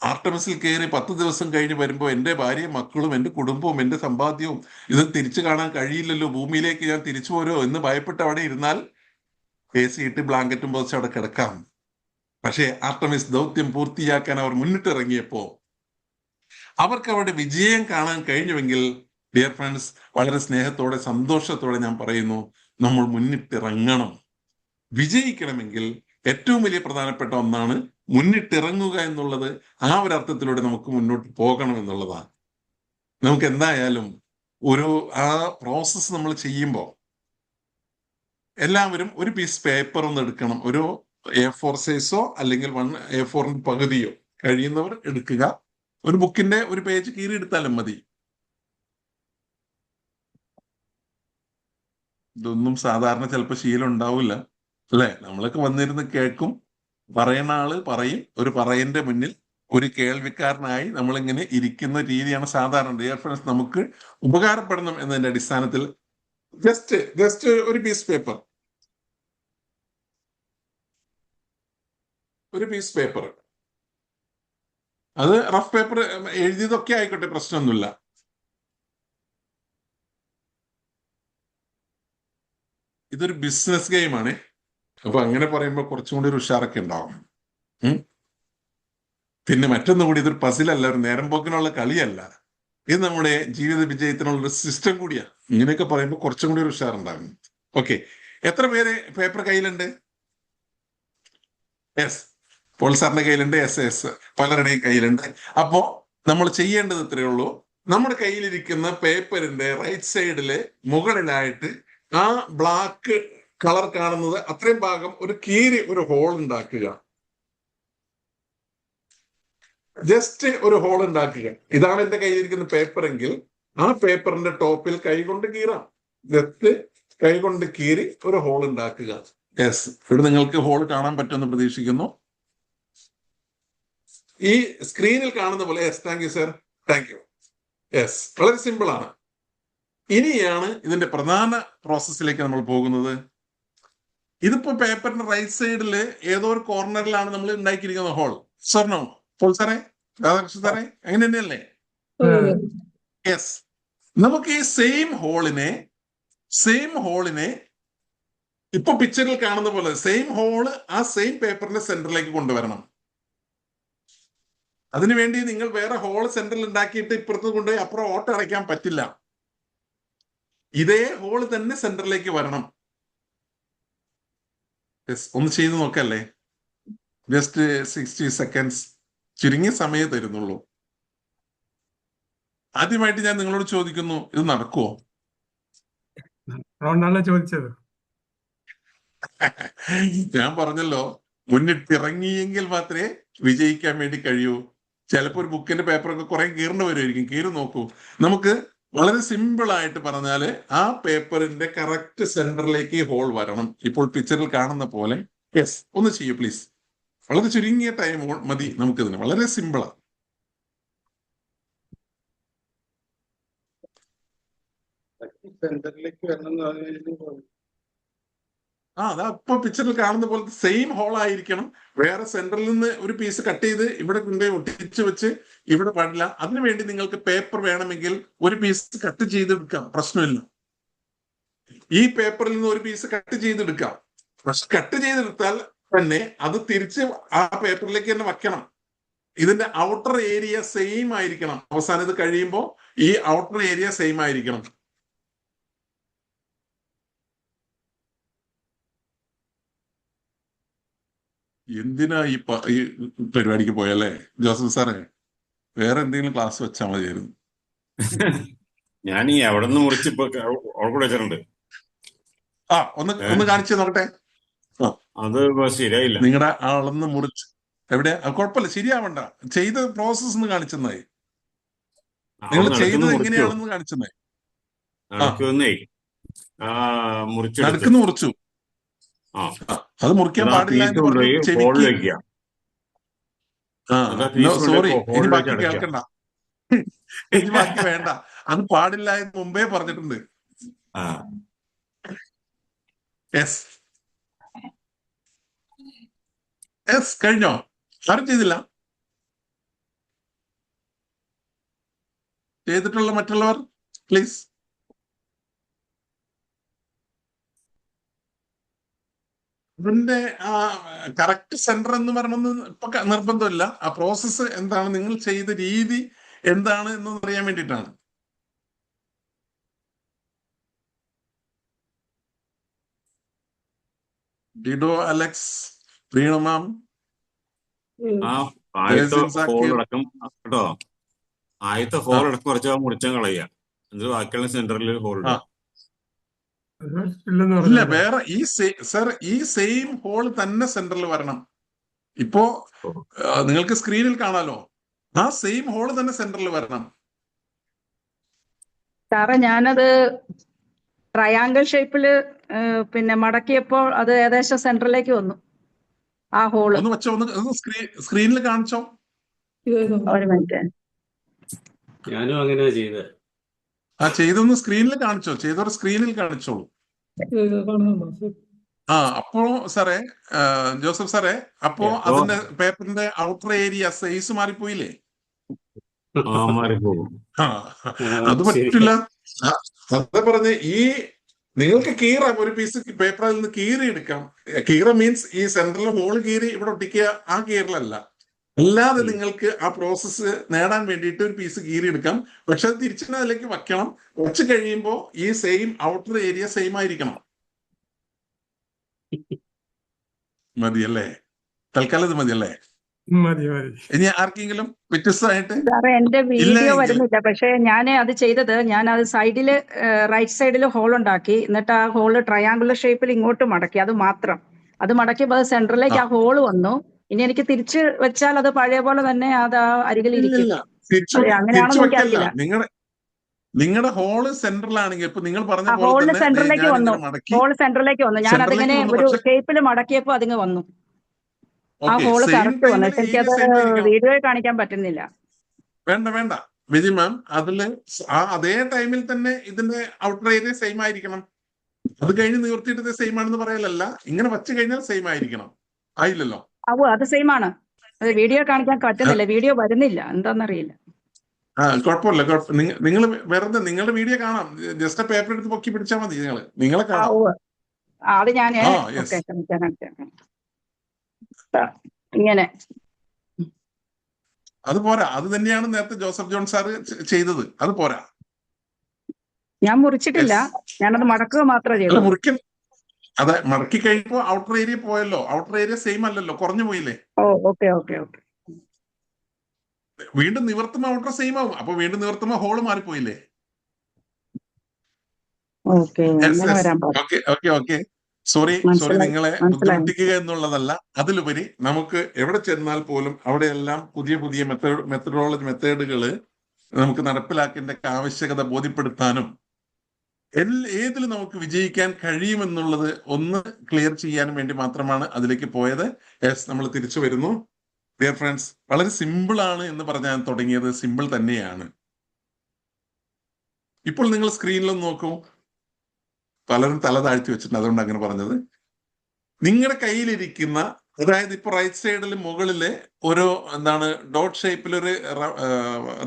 ആർട്ടമിസിൽ കയറി 10 ദിവസം കഴിഞ്ഞ് വരുമ്പോൾ എൻ്റെ ഭാര്യയും മക്കളും എൻ്റെ കുടുംബവും എൻ്റെ സമ്പാദ്യവും ഇത് തിരിച്ചു കാണാൻ കഴിയില്ലല്ലോ, ഭൂമിയിലേക്ക് ഞാൻ തിരിച്ചു പോരോ എന്ന് ഭയപ്പെട്ട് അവിടെ ഇരുന്നാൽ AC ഇട്ട് ബ്ലാങ്കറ്റും പൊതിച്ച് അവിടെ കിടക്കാം. പക്ഷേ ആർട്ടമിസ് ദൗത്യം പൂർത്തിയാക്കാൻ അവർ മുന്നിട്ടിറങ്ങിയപ്പോ അവർക്ക് അവിടെ വിജയം കാണാൻ കഴിഞ്ഞുവെങ്കിൽ, ഡിയർ ഫ്രണ്ട്സ്, വളരെ സ്നേഹത്തോടെ സന്തോഷത്തോടെ ഞാൻ പറയുന്നു, നമ്മൾ മുന്നിട്ടിറങ്ങണം. വിജയിക്കണമെങ്കിൽ ഏറ്റവും വലിയ പ്രധാനപ്പെട്ട ഒന്നാണ് മുന്നിട്ടിറങ്ങുക എന്നുള്ളത്. ആ ഒരു അർത്ഥത്തിലൂടെ നമുക്ക് മുന്നോട്ട് പോകണം എന്നുള്ളതാണ്. നമുക്ക് എന്തായാലും ആ പ്രോസസ്സ് നമ്മൾ ചെയ്യുമ്പോൾ എല്ലാവരും ഒരു പീസ് പേപ്പർ ഒന്ന് എടുക്കണം. ഒരു A4 സൈസോ അല്ലെങ്കിൽ A4 പകുതിയോ കഴിയുന്നവർ എടുക്കുക. ഒരു ബുക്കിന്റെ ഒരു പേജ് കീറി എടുത്താലും മതി. ഇതൊന്നും സാധാരണ ചിലപ്പോൾ ശീലം ഉണ്ടാവില്ല, അല്ലെ? നമ്മളൊക്കെ വന്നിരുന്ന് കേൾക്കും, പറയുന്ന ആള് പറയും, ഒരു പറയന്റെ മുന്നിൽ ഒരു കേൾവിക്കാരനായി നമ്മളിങ്ങനെ ഇരിക്കുന്ന രീതിയാണ് സാധാരണ. ഡിയർ ഫ്രണ്ട്സ്, നമുക്ക് ഉപകാരപ്പെടണം എന്നതിന്റെ അടിസ്ഥാനത്തിൽ ജസ്റ്റ് ഒരു പീസ് പേപ്പർ, അത് റഫ് പേപ്പർ എഴുതിയതൊക്കെ ആയിക്കോട്ടെ, പ്രശ്നമൊന്നുമില്ല. ഇതൊരു ബിസിനസ് ഗെയിമാണ്. അപ്പൊ അങ്ങനെ പറയുമ്പോൾ കുറച്ചും കൂടി ഒരു ഉഷാറൊക്കെ ഉണ്ടാവും. പിന്നെ മറ്റൊന്നും കൂടി, ഇതൊരു പസിലല്ല, ഒരു നേരം പോക്കിനുള്ള കളിയല്ല. ഇത് നമ്മുടെ ജീവിത വിജയത്തിനുള്ള ഒരു സിസ്റ്റം കൂടിയാണ്. ഇങ്ങനെയൊക്കെ പറയുമ്പോൾ കുറച്ചും കൂടി ഒരു ഉഷാറുണ്ടാകും. ഓക്കെ, എത്ര പേര് പേപ്പർ കയ്യിലുണ്ട്? യെസ്, പോൾ സാറിന്റെ കയ്യിലുണ്ട്. യെസ്, പലരുടെയും കയ്യിലുണ്ട്. അപ്പോ നമ്മൾ ചെയ്യേണ്ടത് ഇത്രയേ ഉള്ളൂ. നമ്മുടെ കയ്യിലിരിക്കുന്ന പേപ്പറിന്റെ റൈറ്റ് സൈഡില് മുകളിലായിട്ട് ആ ബ്ലാക്ക് കളർ കാണുന്നത് അത്രയും ഭാഗം ഒരു കീറി ഒരു ഹോൾ ഉണ്ടാക്കുക. ജസ്റ്റ് ഒരു ഹോൾ ഉണ്ടാക്കുക. ഇതാണ് എന്റെ കയ്യിലിരിക്കുന്ന പേപ്പർ എങ്കിൽ ആ പേപ്പറിന്റെ ടോപ്പിൽ കൈകൊണ്ട് കീറാം. ജസ്റ്റ് കൈകൊണ്ട് കീറി ഒരു ഹോൾ ഉണ്ടാക്കുക. യെസ്, ഇവിടെ നിങ്ങൾക്ക് ഹോൾ കാണാൻ പറ്റുമെന്ന് പ്രതീക്ഷിക്കുന്നു. ഈ സ്ക്രീനിൽ കാണുന്ന പോലെ. Yes, thank you sir, thank you. Yes, വളരെ സിമ്പിൾ ആണ്. ഇനിയാണ് ഇതിന്റെ പ്രധാന പ്രോസസ്സിലേക്ക് നമ്മൾ പോകുന്നത്. ഇതിപ്പോ പേപ്പറിന്റെ റൈറ്റ് സൈഡില് ഏതോ ഒരു കോർണറിലാണ് നമ്മൾ ഉണ്ടാക്കിയിരിക്കുന്ന ഹോൾ. സ്വർണോ പോൾ സാറേ, രാധാകൃഷ്ണൻ സാറേ, അങ്ങനെ തന്നെയല്ലേ? യെസ്, നമുക്ക് ഈ സെയിം ഹോളിനെ ഇപ്പൊ പിക്ചറിൽ കാണുന്ന പോലെ സെയിം ഹോള് ആ സെയിം പേപ്പറിന്റെ സെന്ററിലേക്ക് കൊണ്ടുവരണം. അതിനുവേണ്ടി നിങ്ങൾ വേറെ ഹോള് സെന്ററിൽ ഉണ്ടാക്കിയിട്ട് ഇപ്പുറത്ത് കൊണ്ടുപോയി അപ്പുറം ഓട്ടം അടയ്ക്കാൻ പറ്റില്ല. ഇതേ ഹോള് തന്നെ സെന്ററിലേക്ക് വരണം. ഒന്ന് ചെയ്ത് നോക്കല്ലേ? ജസ്റ്റ് 60 സെക്കൻഡ്സ്, ചുരുങ്ങിയ സമയം തരുന്നുള്ളൂ. ആദ്യമായിട്ട് ഞാൻ നിങ്ങളോട് ചോദിക്കുന്നു, ഇത് നടക്കുമോ? ചോദിച്ചത് ഞാൻ പറഞ്ഞല്ലോ, മുന്നിട്ടിറങ്ങിയെങ്കിൽ മാത്രമേ വിജയിക്കാൻ വേണ്ടി കഴിയൂ. ചിലപ്പോൾ ഒരു ബുക്കിന്റെ പേപ്പറൊക്കെ കുറെ കീറിന് വരുമായിരിക്കും. കീറി നോക്കൂ. നമുക്ക് വളരെ സിമ്പിൾ ആയിട്ട് പറഞ്ഞാല് ആ പേപ്പറിന്റെ കറക്റ്റ് സെന്ററിലേക്ക് ഹോൾ വരണം. ഇപ്പോൾ പിക്ചറിൽ കാണുന്ന പോലെ. യെസ്, ഒന്ന് ചെയ്യൂ പ്ലീസ്. വളരെ ചുരുങ്ങിയ ടൈം മതി നമുക്കിതിന്. വളരെ സിമ്പിളാണ്. സെന്ററിലേക്ക് വരണം എന്ന് പറഞ്ഞു. അതാ ഇപ്പൊ പിക്ചറിൽ കാണുന്ന പോലത്തെ സെയിം ഹോൾ ആയിരിക്കണം. വേറെ സെന്ററിൽ നിന്ന് ഒരു പീസ് കട്ട് ചെയ്ത് ഇവിടെ കൊണ്ടുപോയി ഒട്ടിച്ചു വെച്ച് ഇവിടെ പാടില്ല. അതിനുവേണ്ടി നിങ്ങൾക്ക് പേപ്പർ വേണമെങ്കിൽ ഒരു പീസ് കട്ട് ചെയ്തെടുക്കാം, പ്രശ്നമില്ല. ഈ പേപ്പറിൽ നിന്ന് ഒരു പീസ് കട്ട് ചെയ്തെടുക്കാം. പക്ഷെ കട്ട് ചെയ്തെടുത്താൽ തന്നെ അത് തിരിച്ച് ആ പേപ്പറിലേക്ക് തന്നെ വെക്കണം. ഇതിന്റെ ഔട്ടർ ഏരിയ സെയിം ആയിരിക്കണം. അവസാനം ഇത് കഴിയുമ്പോൾ ഈ ഔട്ടർ ഏരിയ സെയിം ആയിരിക്കണം. എന്തിനാ ഈ പരിപാടിക്ക് പോയല്ലേ ജോസഫ് സാറേ? വേറെ എന്തെങ്കിലും ക്ലാസ് വെച്ചാൽ മതിയായിരുന്നു. ഞാൻ ഈ അവിടെ നിന്ന് മുറിച്ചിപ്പോ കൂടെ വെച്ചിട്ടുണ്ട്. ഒന്ന് കാണിച്ചു നോക്കട്ടെ. അത് ശരിയായില്ല. നിങ്ങളുടെ അളന്ന് മുറിച്ച് എവിടെ? കുഴപ്പമില്ല, ശരിയാവണ്ട. ചെയ്ത പ്രോസസ് ഒന്ന് കാണിച്ചെന്നായി. നിങ്ങൾ ചെയ്തത് എങ്ങനെയാണെന്ന് കാണിച്ചെന്നായി. നടുക്കുന്ന് മുറിച്ചു. അത് മുറിക്കാൻ പാടില്ല എന്ന് പറഞ്ഞു. സോറി, ഇനി ബാക്കി കേൾക്കണ്ട, ഇനി ബാക്കി വേണ്ട. അത് പാടില്ല എന്ന് മുമ്പേ പറഞ്ഞിട്ടുണ്ട്. യെസ് കഴിഞ്ഞോ? ആരും ചെയ്തില്ല? ചെയ്തിട്ടുള്ള മറ്റുള്ളവർ പ്ലീസ്. ഇതിന്റെ കറക്റ്റ് സെന്റർ എന്ന് പറയണമെന്ന് ഇപ്പൊ നിർബന്ധമില്ല. ആ പ്രോസസ്സ് എന്താണ്, നിങ്ങൾ ചെയ്ത രീതി എന്താണ് എന്ന് അറിയാൻ വേണ്ടിയിട്ടാണ്. ഡിഡോ, അലക്സ്, പ്രീണ മാം, ആദ്യത്തെ ഹോൾ അടക്കം കുറച്ച് മുറിച്ചാൽ കളയുക, എന്നിട്ട് ബാക്കിയുള്ള സെന്ററിൽ ഹോൾ ഇല്ല. വേറെ ഈ സെയിം ഹോൾ തന്നെ സെന്ററിൽ വരണം. ഇപ്പോ നിങ്ങൾക്ക് സ്ക്രീനിൽ കാണാലോ, ആ സെയിം ഹോൾ തന്നെ സെന്ററിൽ വരണം. സാറേ, ഞാനത് ട്രയാങ്കിൾ ഷേപ്പില് പിന്നെ മടക്കിയപ്പോൾ അത് ഏകദേശം സെന്ററിലേക്ക് വന്നു. ആ ഹോള് ഒന്ന് വെച്ചോ, ഒന്ന് സ്ക്രീനിൽ കാണിച്ചോ. ഒരു മിനിറ്റ്. ഞാനും അങ്ങനെയാ ചെയ്തത്. ചെയ്തൊന്ന് സ്ക്രീനിൽ കാണിച്ചോ. ചെയ്തവർ സ്ക്രീനിൽ കാണിച്ചോളൂ. അപ്പോ സാറേ, ജോസഫ് സാറേ, അപ്പോ അതിന്റെ പേപ്പറിന്റെ ഔട്ടർ ഏരിയ സൈസ് മാറിപ്പോയില്ലേ? അത് പറ്റില്ല. അതാ പറഞ്ഞ്, നിങ്ങൾക്ക് കീറാം, ഒരു പീസ് പേപ്പറിൽ നിന്ന് കീറി എടുക്കാം. കീറ മീൻസ് ഈ സെന്ററിൽ ഹോൾ കീറി ഇവിടെ ഒട്ടിക്കുക, ആ കീറലല്ല. അല്ലാതെ നിങ്ങൾക്ക് ആ പ്രോസസ്സ് നേടാൻ വേണ്ടിയിട്ട് ഒരു പീസ് കീറി എടുക്കാം. പക്ഷെ അത് തിരിച്ചിട്ട് അതിലേക്ക് വെക്കണം. വെച്ച് കഴിയുമ്പോൾ ഈ സെയിം ഔട്ടർ ഏരിയ സെയിം ആയിരിക്കണം. മതിയല്ലേ? തൽക്കാലം ഇത് മതിയല്ലേ? ഇനി ആർക്കെങ്കിലും വ്യത്യസ്തമായിട്ട്? സാറേ, എന്റെ വീഡിയോ വരുന്നില്ല. പക്ഷെ ഞാൻ അത് ചെയ്തത്, ഞാൻ അത് സൈഡില് റൈറ്റ് സൈഡിൽ ഹോൾ ഉണ്ടാക്കി, എന്നിട്ട് ആ ഹോള് ട്രയാങ്കുലർ ഷേപ്പിൽ ഇങ്ങോട്ട് മടക്കി. അത് മാത്രം. അത് മടക്കിയപ്പോൾ അത് സെന്ററിലേക്ക് ആ ഹോള് വന്നു. ഇനി എനിക്ക് തിരിച്ച് വെച്ചാൽ അത് പഴയ പോലെ തന്നെ അത് ആ അരികിലിരിക്കും. അങ്ങനെയാണെന്ന് എനിക്കറിയില്ല. നിങ്ങളുടെ ഹോള് സെന്ററിലാണെങ്കിൽ ഇപ്പൊ നിങ്ങൾ പറഞ്ഞ ഹോള് സെന്ററിലേക്ക് വന്നു. ഹോള് സെന്ററിലേക്ക് വന്നു. ഞാൻ അതിങ്ങനെ ഒരു ഷേപ്പിൽ മടക്കിയപ്പോ അതിങ്ങ് വന്നു. ആ ഹോള് കറക്റ്റ് വന്നു. എനിക്കത് വീഡിയോയിൽ കാണിക്കാൻ പറ്റുന്നില്ല. വേണ്ട വിജി മാം, അതില് അതേ ടൈമിൽ തന്നെ ഇതിന്റെ ഔട്ടർ ഏരിയ സെയിം ആയിരിക്കണം. അത് കഴിഞ്ഞ് നിവർത്തിയിട്ട് സെയിം ആണെന്ന് പറയലല്ല, ഇങ്ങനെ വച്ചു കഴിഞ്ഞാൽ സെയിം ആയിരിക്കണം. ആയില്ലല്ലോ? അത് സെയിം ആണ്. അത് വീഡിയോ കാണിക്കാൻ പറ്റുന്നില്ല. വീഡിയോ വരുന്നില്ല, എന്താന്നറിയില്ല. കുഴപ്പമില്ല. നിങ്ങൾ വെറുതെ നിങ്ങളുടെ വീഡിയോ കാണാം. ജസ്റ്റ് പേപ്പർ എടുത്ത് പൊക്കി പിടിച്ചാൽ മതി. നിങ്ങളെ കാണാം. അത് ഞാൻ ഇങ്ങനെ. അത് പോരാ. അത് തന്നെയാണ് നേരത്തെ ജോസഫ് ജോൺ സാറ് ചെയ്തത്. അത് പോരാ. ഞാൻ മുറിച്ചിട്ടില്ല, ഞാനത് മടക്കുക മാത്രമേ ചെയ്തു. അതെ, മടക്കി കഴിയുമ്പോ ഔട്ടർ ഏരിയ പോയല്ലോ. ഔട്ടർ ഏരിയ സെയിം അല്ലല്ലോ, കുറഞ്ഞു പോയില്ലേ? ഓക്കെ. വീണ്ടും നിവർത്തുമ്പോ ഔട്ടർ സെയിം ആവും. അപ്പൊ വീണ്ടും നിവർത്തുമ്പോ ഹോള് മാറിപ്പോയില്ലേ? ഓക്കെ. സോറി, നിങ്ങളെ ബുദ്ധിമുട്ടിക്കുക എന്നുള്ളതല്ല. അതിലുപരി നമുക്ക് എവിടെ ചെന്നാൽ പോലും അവിടെയെല്ലാം പുതിയ മെത്തേഡുകള് നമുക്ക് നടപ്പിലാക്കേണ്ട ആവശ്യകത ബോധ്യപ്പെടുത്താനും ഏതിൽ നമുക്ക് വിജയിക്കാൻ കഴിയുമെന്നുള്ളത് ഒന്ന് ക്ലിയർ ചെയ്യാനും വേണ്ടി മാത്രമാണ് അതിലേക്ക് പോയത്. നമ്മൾ തിരിച്ചു വരുന്നു. ഡിയർ ഫ്രണ്ട്സ്, വളരെ സിമ്പിൾ ആണ് എന്ന് പറഞ്ഞാൽ തുടങ്ങിയത് സിമ്പിൾ തന്നെയാണ്. ഇപ്പോൾ നിങ്ങൾ സ്ക്രീനിലൊന്ന് നോക്കൂ. പലരും തല താഴ്ത്തി വെച്ചിട്ടുണ്ട്, അതുകൊണ്ട് അങ്ങനെ പറഞ്ഞത്. നിങ്ങളുടെ കയ്യിലിരിക്കുന്ന, അതായത് ഇപ്പൊ റൈറ്റ് സൈഡിൽ മുകളില് ഒരു എന്താണ് ഡോട്ട് ഷേപ്പിൽ ഒരു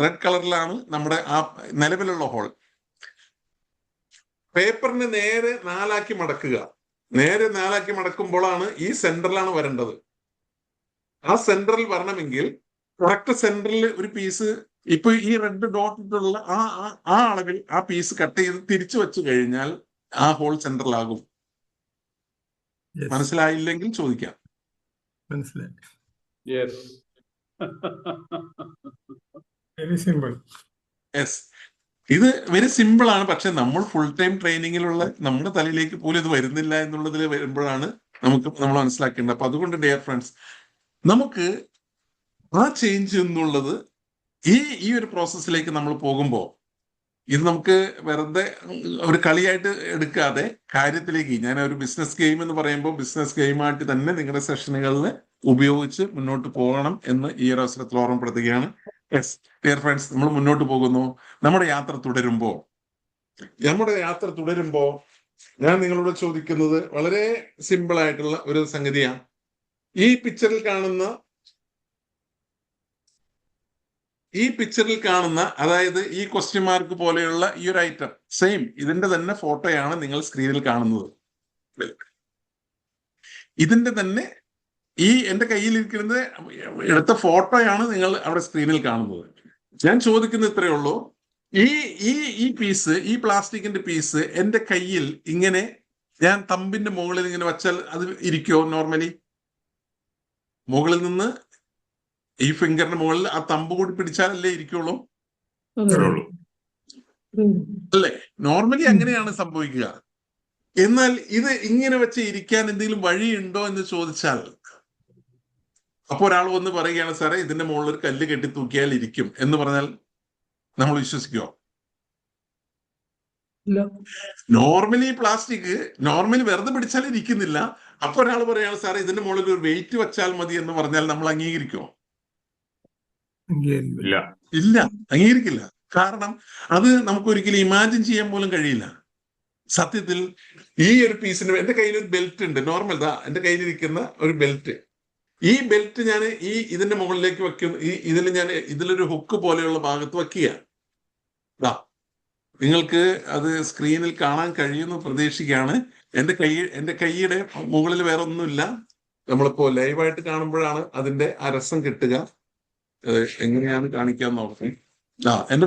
റെഡ് കളറിലാണ് നമ്മുടെ ആ നിലവിലുള്ള ഹോൾ. പേപ്പറിനെ നേരെ നാലാക്കി മടക്കുക. നേരെ നാലാക്കി മടക്കുമ്പോഴാണ് ഈ സെന്ററിലാണ് വരേണ്ടത്. ആ സെന്ററിൽ വരണമെങ്കിൽ കറക്റ്റ് സെന്ററിൽ ഒരു പീസ്, ഇപ്പൊ ഈ റെഡ് ഡോട്ടിട്ടുള്ള ആ അളവിൽ ആ പീസ് കട്ട് ചെയ്ത് തിരിച്ചു വെച്ച് കഴിഞ്ഞാൽ ആ ഹോൾ സെന്ററിലാകും. മനസ്സിലായില്ലെങ്കിൽ ചോദിക്കാം. മനസ്സിലായി. Yes. Very simple. യെസ്, ഇത് വെരി സിമ്പിൾ ആണ്. പക്ഷെ നമ്മൾ ഫുൾ ടൈം ട്രെയിനിങ്ങിലുള്ള നമ്മുടെ തലയിലേക്ക് പോലും ഇത് വരുന്നില്ല എന്നുള്ളതിൽ വരുമ്പോഴാണ് നമ്മൾ മനസ്സിലാക്കേണ്ടത്. അപ്പൊ അതുകൊണ്ട് ഡിയർ ഫ്രണ്ട്സ്, നമുക്ക് ആ ചേഞ്ച് എന്നുള്ളത് ഈ ഒരു പ്രോസസ്സിലേക്ക് നമ്മൾ പോകുമ്പോൾ ഇത് നമുക്ക് വെറുതെ ഒരു കളിയായിട്ട് എടുക്കാതെ കാര്യത്തിലേക്ക്, ഞാൻ ഒരു ബിസിനസ് ഗെയിം എന്ന് പറയുമ്പോൾ ബിസിനസ് ഗെയിമായിട്ട് തന്നെ നിങ്ങളുടെ സെഷനുകളിൽ ഉപയോഗിച്ച് മുന്നോട്ട് പോകണം എന്ന് ഈ ഒരു അവസരത്തിൽ ഓർമ്മപ്പെടുത്തുകയാണ്. യെസ് ഡിയർ ഫ്രണ്ട്സ്, നമ്മൾ മുന്നോട്ട് പോകുന്നു. നമ്മുടെ യാത്ര തുടരുമ്പോ ഞാൻ നിങ്ങളോട് ചോദിക്കുന്നത് വളരെ സിമ്പിൾ ആയിട്ടുള്ള ഒരു സംഗതിയാണ്. ഈ പിക്ചറിൽ കാണുന്ന അതായത് ഈ ക്വസ്റ്റ്യൻ മാർക്ക് പോലെയുള്ള ഈ ഒരു ഐറ്റം സെയിം ഇതിന്റെ തന്നെ ഫോട്ടോയാണ് നിങ്ങൾ സ്ക്രീനിൽ കാണുന്നത്. ഇതിന്റെ തന്നെ ഈ എന്റെ കയ്യിലിരിക്കുന്നത് എടുത്ത ഫോട്ടോയാണ് നിങ്ങൾ അവിടെ സ്ക്രീനിൽ കാണുന്നത്. ഞാൻ ചോദിക്കുന്നത് ഇത്രയേ ഉള്ളൂ, ഈ പീസ്, ഈ പ്ലാസ്റ്റിക്കിന്റെ പീസ് എന്റെ കയ്യിൽ ഇങ്ങനെ ഞാൻ തമ്പിന്റെ മുകളിൽ ഇങ്ങനെ വെച്ചാൽ അത് ഇരിക്കുമോ? നോർമലി മുകളിൽ നിന്ന് ഈ ഫിംഗറിന്റെ മുകളിൽ ആ തമ്പ് കൂടി പിടിച്ചാലല്ലേ ഇരിക്കുള്ളൂ, അല്ലേ? നോർമലി അങ്ങനെയാണ് സംഭവിക്കുക. എന്നാൽ ഇത് ഇങ്ങനെ വെച്ച് ഇരിക്കാൻ എന്തെങ്കിലും വഴിയുണ്ടോ എന്ന് ചോദിച്ചാൽ, അപ്പൊ ഒരാൾ വന്ന് പറയുകയാണ്, സാറേ ഇതിന്റെ മുകളിൽ ഒരു കല്ല് കെട്ടി തൂക്കിയാൽ ഇരിക്കും എന്ന് പറഞ്ഞാൽ നമ്മൾ വിശ്വസിക്കുമോ? നോർമലി പ്ലാസ്റ്റിക് നോർമലി വെറുതെ പിടിച്ചാൽ ഇരിക്കുന്നില്ല. അപ്പൊ ഒരാൾ പറയാണ്, സാറേ ഇതിന്റെ മുകളിൽ ഒരു വെയിറ്റ് വെച്ചാൽ മതി എന്ന് പറഞ്ഞാൽ നമ്മൾ അംഗീകരിക്കുമോ? ഇല്ല, അംഗീകരിക്കില്ല. കാരണം അത് നമുക്ക് ഒരിക്കലും ഇമാജിൻ ചെയ്യാൻ പോലും കഴിയില്ല. സത്യത്തിൽ ഈ ഒരു പീസിന് എന്റെ കയ്യിൽ ഒരു ബെൽറ്റ് ഉണ്ട്, നോർമൽ എന്റെ കയ്യിലിരിക്കുന്ന ഒരു ബെൽറ്റ്. ഈ ബെൽറ്റ് ഞാൻ ഇതിന്റെ മുകളിലേക്ക് വെക്കും. ഇതിലൊരു ഹുക്ക് പോലെയുള്ള ഭാഗത്ത് വെക്കുക. നിങ്ങൾക്ക് അത് സ്ക്രീനിൽ കാണാൻ കഴിയുമെന്ന് പ്രതീക്ഷിക്കുകയാണ്. എന്റെ കൈയുടെ മുകളിൽ വേറെ ഒന്നുമില്ല. നമ്മളിപ്പോ ലൈവായിട്ട് കാണുമ്പോഴാണ് അതിന്റെ ആ രസം കിട്ടുക. എങ്ങനെയാണ് കാണിക്കാൻ നോക്കാം. എന്റെ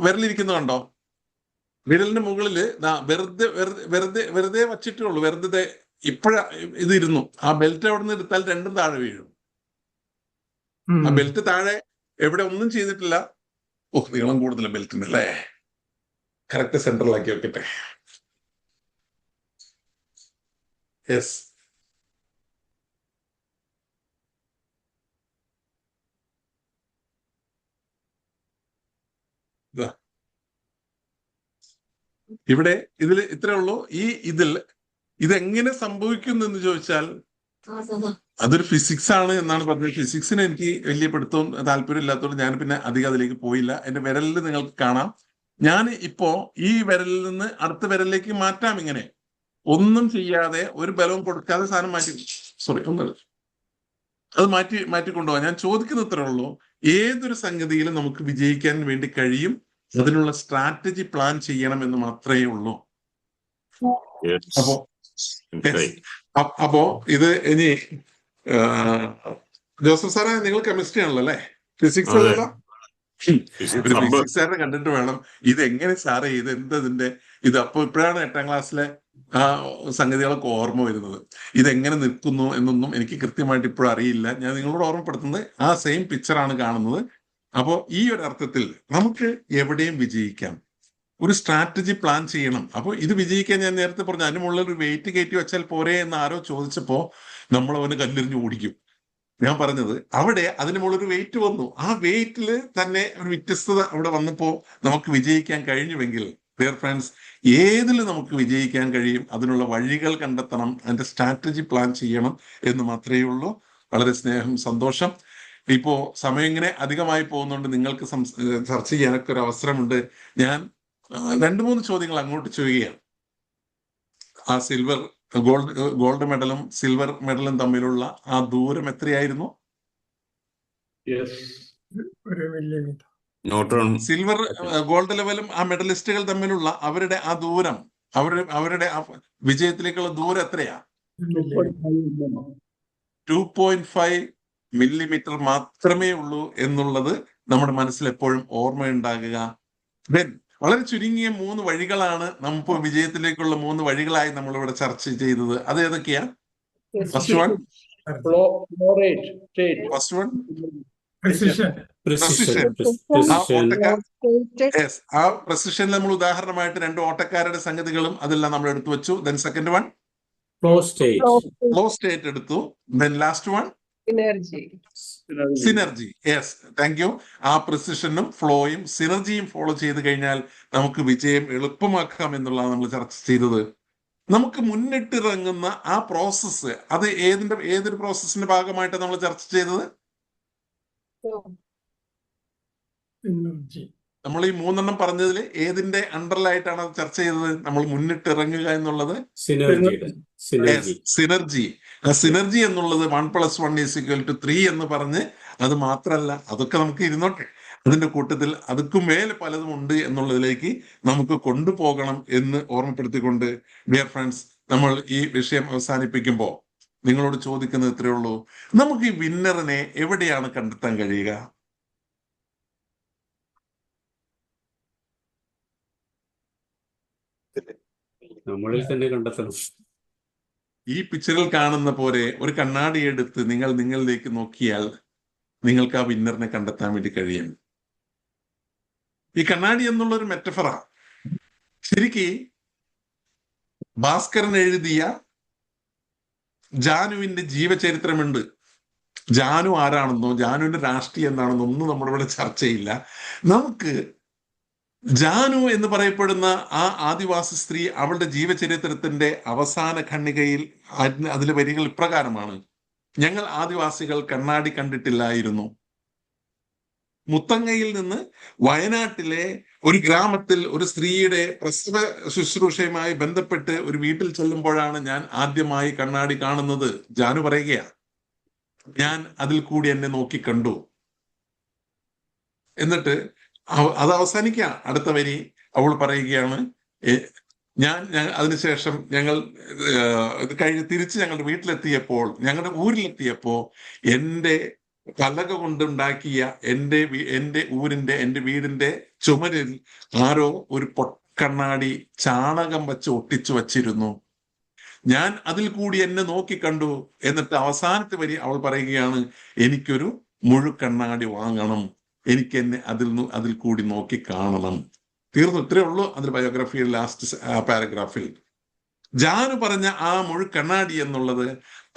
വിരലിരിക്കുന്നത് കണ്ടോ? വിരലിന്റെ മുകളില് വെറുതെ വച്ചിട്ടേ ഉള്ളൂ. വെറുതെ ഇതിരുന്നു. ആ ബെൽറ്റ് അവിടെ നിന്ന് എടുത്താൽ രണ്ടും താഴെ വീഴും. ആ ബെൽറ്റ് താഴെ എവിടെ ഒന്നും ചെയ്തിട്ടില്ല. നീളം കൂടുതൽ ബെൽറ്റിന് അല്ലേ? കറക്റ്റ് സെന്ററിലാക്കി വെക്കട്ടെ. യെസ്, ഇവിടെ ഇത്രേ ഉള്ളൂ. ഇതെങ്ങനെ സംഭവിക്കുന്നു എന്ന് ചോദിച്ചാൽ അതൊരു ഫിസിക്സ് ആണ് എന്നാണ് പറഞ്ഞത്. ഫിസിക്സിന് എനിക്ക് വലിയ പിടുത്തവും താല്പര്യം ഇല്ലാത്തതുകൊണ്ട് ഞാൻ പിന്നെ അധികം അതിലേക്ക് പോയില്ല. എന്റെ വിരലിൽ നിങ്ങൾക്ക് കാണാം. ഞാൻ ഇപ്പോ ഈ വിരലിൽ നിന്ന് അടുത്ത വിരലിലേക്ക് മാറ്റാം. ഇങ്ങനെ ഒന്നും ചെയ്യാതെ ഒരു ബലവും കൊടുക്കാതെ സാധനം അത് മാറ്റി കൊണ്ടുപോകാം. ഞാൻ ചോദിക്കുന്ന ഇത്രേ ഉള്ളൂ, ഏതൊരു സംഗതിയിലും നമുക്ക് വിജയിക്കാൻ വേണ്ടി കഴിയും. അതിനുള്ള സ്ട്രാറ്റജി പ്ലാൻ ചെയ്യണം എന്ന് മാത്രമേ ഉള്ളൂ. അപ്പോ ഇത് ഇനി ജോസഫ് സാറേ, നിങ്ങൾ കെമിസ്ട്രി ആണല്ലോ അല്ലേ? ഫിസിക്സ് അല്ലല്ലോ? ഫിസിക്സ് സാറിനെ കണ്ടിട്ട് വേണം ഇതെങ്ങനെ സാറേ ഇത് അപ്പൊ ഇപ്പോഴാണ് 8ാം ക്ലാസ്സിലെ ആ സംഗതികളൊക്കെ ഓർമ്മ വരുന്നത്. ഇതെങ്ങനെ നിൽക്കുന്നു എന്നൊന്നും എനിക്ക് കൃത്യമായിട്ട് ഇപ്പോഴും അറിയില്ല. ഞാൻ നിങ്ങളോട് ഓർമ്മപ്പെടുത്തുന്നത് ആ സെയിം പിക്ചറാണ് കാണുന്നത്. അപ്പോ ഈ ഒരു അർത്ഥത്തിൽ നമുക്ക് എവിടെയും വിജയിക്കാം. ഒരു സ്ട്രാറ്റജി പ്ലാൻ ചെയ്യണം. അപ്പോൾ ഇത് വിജയിക്കാൻ ഞാൻ നേരത്തെ പറഞ്ഞു, അതിന് മുകളിൽ ഒരു വെയിറ്റ് കയറ്റി വെച്ചാൽ പോരെ എന്ന് ആരോ ചോദിച്ചപ്പോ നമ്മൾ അവന് കല്ലെറിഞ്ഞ് ഓടിക്കും. ഞാൻ പറഞ്ഞത് അവിടെ അതിന് മുകളിൽ ഒരു വെയിറ്റ് വന്നു. ആ വെയിറ്റിൽ തന്നെ ഒരു വ്യത്യസ്തത അവിടെ വന്നപ്പോ നമുക്ക് വിജയിക്കാൻ കഴിഞ്ഞുവെങ്കിൽ ഡിയർ ഫ്രണ്ട്സ്, ഏതിലും നമുക്ക് വിജയിക്കാൻ കഴിയും. അതിനുള്ള വഴികൾ കണ്ടെത്തണം, അതിന്റെ സ്ട്രാറ്റജി പ്ലാൻ ചെയ്യണം എന്ന് മാത്രമേ ഉള്ളൂ. വളരെ സ്നേഹം, സന്തോഷം. ഇപ്പോ സമയം ഇങ്ങനെ അധികമായി പോകുന്നുണ്ട്. നിങ്ങൾക്ക് ചർച്ച ചെയ്യാനൊക്കെ ഒരു അവസരമുണ്ട്. ഞാൻ 2-3 ചോദ്യങ്ങൾ അങ്ങോട്ട് ചോദിക്കുകയാണ്. ആ ഗോൾഡ് മെഡലും സിൽവർ മെഡലും തമ്മിലുള്ള ആ ദൂരം എത്രയായിരുന്നു? Yes. 1 millimetre. Neutron silver gold ലെവലും ആ മെഡലിസ്റ്റുകൾ തമ്മിലുള്ള അവരുടെ ആ ദൂരം, അവരുടെ ആ വിജയത്തിലേക്കുള്ള ദൂരം എത്രയാ? 2.5 മില്ലിമീറ്റർ മാത്രമേ ഉള്ളൂ എന്നുള്ളത് നമ്മുടെ മനസ്സിൽ എപ്പോഴും ഓർമ്മയുണ്ടാകുക. ദെൻ വളരെ ചുരുങ്ങിയ 3 വഴികളാണ് നമുക്ക് വിജയത്തിലേക്കുള്ള 3 വഴികളായി നമ്മളിവിടെ ചർച്ച ചെയ്തത്. അത് ഏതൊക്കെയാ? First one, Flow rate, state. First one Precision. Precision. Precision Yes, ആ പ്രസിഷനിൽ നമ്മൾ ഉദാഹരണമായിട്ട് 2 ഓട്ടക്കാരുടെ സംഗതികളും അതെല്ലാം നമ്മൾ എടുത്തു വെച്ചു. Then second one flow state flow state എടുത്തു. Then last one Synergy. Synergy. Yes, thank you. ആ പ്രിസിഷനും ഫ്ലോയും സിനർജിയും ഫോളോ ചെയ്ത് കഴിഞ്ഞാൽ നമുക്ക് വിജയം എളുപ്പമാക്കാം എന്നുള്ളതാണ് നമ്മൾ ചർച്ച ചെയ്തത്. നമുക്ക് മുന്നിട്ടിറങ്ങുന്ന ആ പ്രോസസ്സ്, അത് ഏതൊരു പ്രോസസ്സിന്റെ ഭാഗമായിട്ടാണ് നമ്മൾ ചർച്ച ചെയ്തത്? Energy. നമ്മൾ ഈ 3 പറഞ്ഞതിൽ ഏതിന്റെ അണ്ടറിലായിട്ടാണ് അത് ചർച്ച ചെയ്തത്? നമ്മൾ മുന്നിട്ടിറങ്ങുക എന്നുള്ളത് സിനർജി സിനർജി. ആ സിനർജി എന്നുള്ളത് 1+1 = 3 എന്ന് പറഞ്ഞ് അത് മാത്രമല്ല, അതൊക്കെ നമുക്ക് ഇരുന്നോട്ടെ, അതിന്റെ കൂട്ടത്തിൽ അതുക്കും മേലെ പലതും ഉണ്ട് എന്നുള്ളതിലേക്ക് നമുക്ക് കൊണ്ടുപോകണം എന്ന് ഓർമ്മപ്പെടുത്തിക്കൊണ്ട് ഡിയർ ഫ്രണ്ട്സ്, നമ്മൾ ഈ വിഷയം അവസാനിപ്പിക്കുമ്പോൾ നിങ്ങളോട് ചോദിക്കുന്നത് ഇത്രയേ ഉള്ളൂ. നമുക്ക് ഈ വിന്നറിനെ എവിടെയാണ് കണ്ടെത്താൻ കഴിയുക? നമ്മളിൽ തന്നെ കണ്ടെത്തണം. ഈ പിക്ചറിൽ കാണുന്ന പോലെ ഒരു കണ്ണാടി എടുത്ത് നിങ്ങളിലേക്ക് നോക്കിയാൽ നിങ്ങൾക്ക് ആ വിന്നറിനെ കണ്ടെത്താൻ വേണ്ടി കഴിയും. ഈ കണ്ണാടി എന്നുള്ളൊരു മെറ്റഫറാ. ശരിക്ക് ഭാസ്കരൻ എഴുതിയ ജാനുവിന്റെ ജീവചരിത്രമുണ്ട്. ജാനു ആരാണെന്നോ ജാനുവിന്റെ രാഷ്ട്രീയം എന്താണെന്നോ ഒന്നും നമ്മുടെ ഇവിടെ ചർച്ചയില്ല. നമുക്ക് ജാനു എന്ന് പറയപ്പെടുന്ന ആ ആദിവാസി സ്ത്രീ, അവളുടെ ജീവചരിത്രത്തിന്റെ അവസാന ഖണ്ഡികയിൽ അതിലെ വരികൾ ഇപ്രകാരമാണ്: ഞങ്ങൾ ആദിവാസികൾ കണ്ണാടി കണ്ടിട്ടില്ലായിരുന്നു. മുത്തങ്ങയിൽ നിന്ന് വയനാട്ടിലെ ഒരു ഗ്രാമത്തിൽ ഒരു സ്ത്രീയുടെ പ്രസവ ശുശ്രൂഷയുമായി ബന്ധപ്പെട്ട് ഒരു വീട്ടിൽ ചെല്ലുമ്പോഴാണ് ഞാൻ ആദ്യമായി കണ്ണാടി കാണുന്നത്. ജാനു പറയുകയാ, ഞാൻ അതിൽ കൂടി എന്നെ നോക്കി കണ്ടു. എന്നിട്ട് അത് അവസാനിക്കുക. അടുത്ത വരി അവൾ പറയുകയാണ്, ഞാൻ അതിനുശേഷം ഞങ്ങൾ ഇത് കഴിഞ്ഞ് തിരിച്ച് ഞങ്ങളുടെ വീട്ടിലെത്തിയപ്പോൾ, ഞങ്ങളുടെ ഊരിലെത്തിയപ്പോൾ എൻ്റെ പലക കൊണ്ടുണ്ടാക്കിയ എൻ്റെ വീടിന്റെ ചുമരിൽ ആരോ ഒരു പൊക്കണ്ണാടി ചാണകം വെച്ച് ഒട്ടിച്ചു വച്ചിരുന്നു. ഞാൻ അതിൽ കൂടി എന്നെ നോക്കിക്കണ്ടു. എന്നിട്ട് അവസാനത്തെ വരി അവൾ പറയുകയാണ്, എനിക്കൊരു മുഴുക്കണ്ണാടി വാങ്ങണം, എനിക്ക് എന്നെ അതിൽ കൂടി നോക്കി കാണണം. തീർന്നു. ഇത്രയേ ഉള്ളൂ അതിൽ ബയോഗ്രഫിയുടെ ലാസ്റ്റ് പാരഗ്രാഫിൽ. ജാനു പറഞ്ഞ ആ മുഴുക്കണ്ണാടി എന്നുള്ളത്,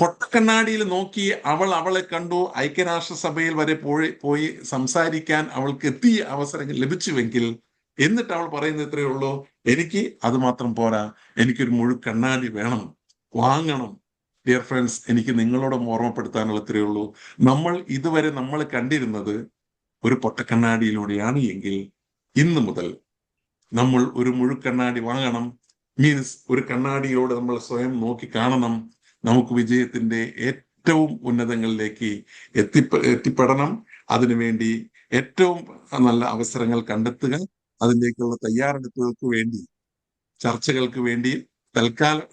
പൊട്ടക്കണ്ണാടിയിൽ നോക്കി അവളെ കണ്ടു. ഐക്യരാഷ്ട്രസഭയിൽ വരെ പോയി സംസാരിക്കാൻ അവൾക്ക് എത്തിയ അവസരങ്ങൾ ലഭിച്ചുവെങ്കിൽ, എന്നിട്ട് അവൾ പറയുന്നത് ഇത്രയേ ഉള്ളൂ, എനിക്ക് അത് മാത്രം പോരാ, എനിക്കൊരു മുഴുക്കണ്ണാടി വേണം, വാങ്ങണം. ഡിയർ ഫ്രണ്ട്സ്, എനിക്ക് നിങ്ങളോട് ഓർമ്മപ്പെടുത്താനുള്ള ഇത്രയേ ഉള്ളൂ. ഇതുവരെ നമ്മൾ കണ്ടിരുന്നത് ഒരു പൊട്ടക്കണ്ണാടിയിലൂടെയാണ് എങ്കിൽ ഇന്ന് മുതൽ നമ്മൾ ഒരു മുഴുക്കണ്ണാടി വാങ്ങണം. മീൻസ് ഒരു കണ്ണാടിയിലൂടെ നമ്മൾ സ്വയം നോക്കി കാണണം. നമുക്ക് വിജയത്തിന്റെ ഏറ്റവും ഉന്നതങ്ങളിലേക്ക് എത്തിപ്പെടണം. അതിനുവേണ്ടി ഏറ്റവും നല്ല അവസരങ്ങൾ കണ്ടെത്തുക, അതിലേക്കുള്ള തയ്യാറെടുപ്പുകൾക്ക് വേണ്ടി, ചർച്ചകൾക്ക് വേണ്ടി തൽക്കാലം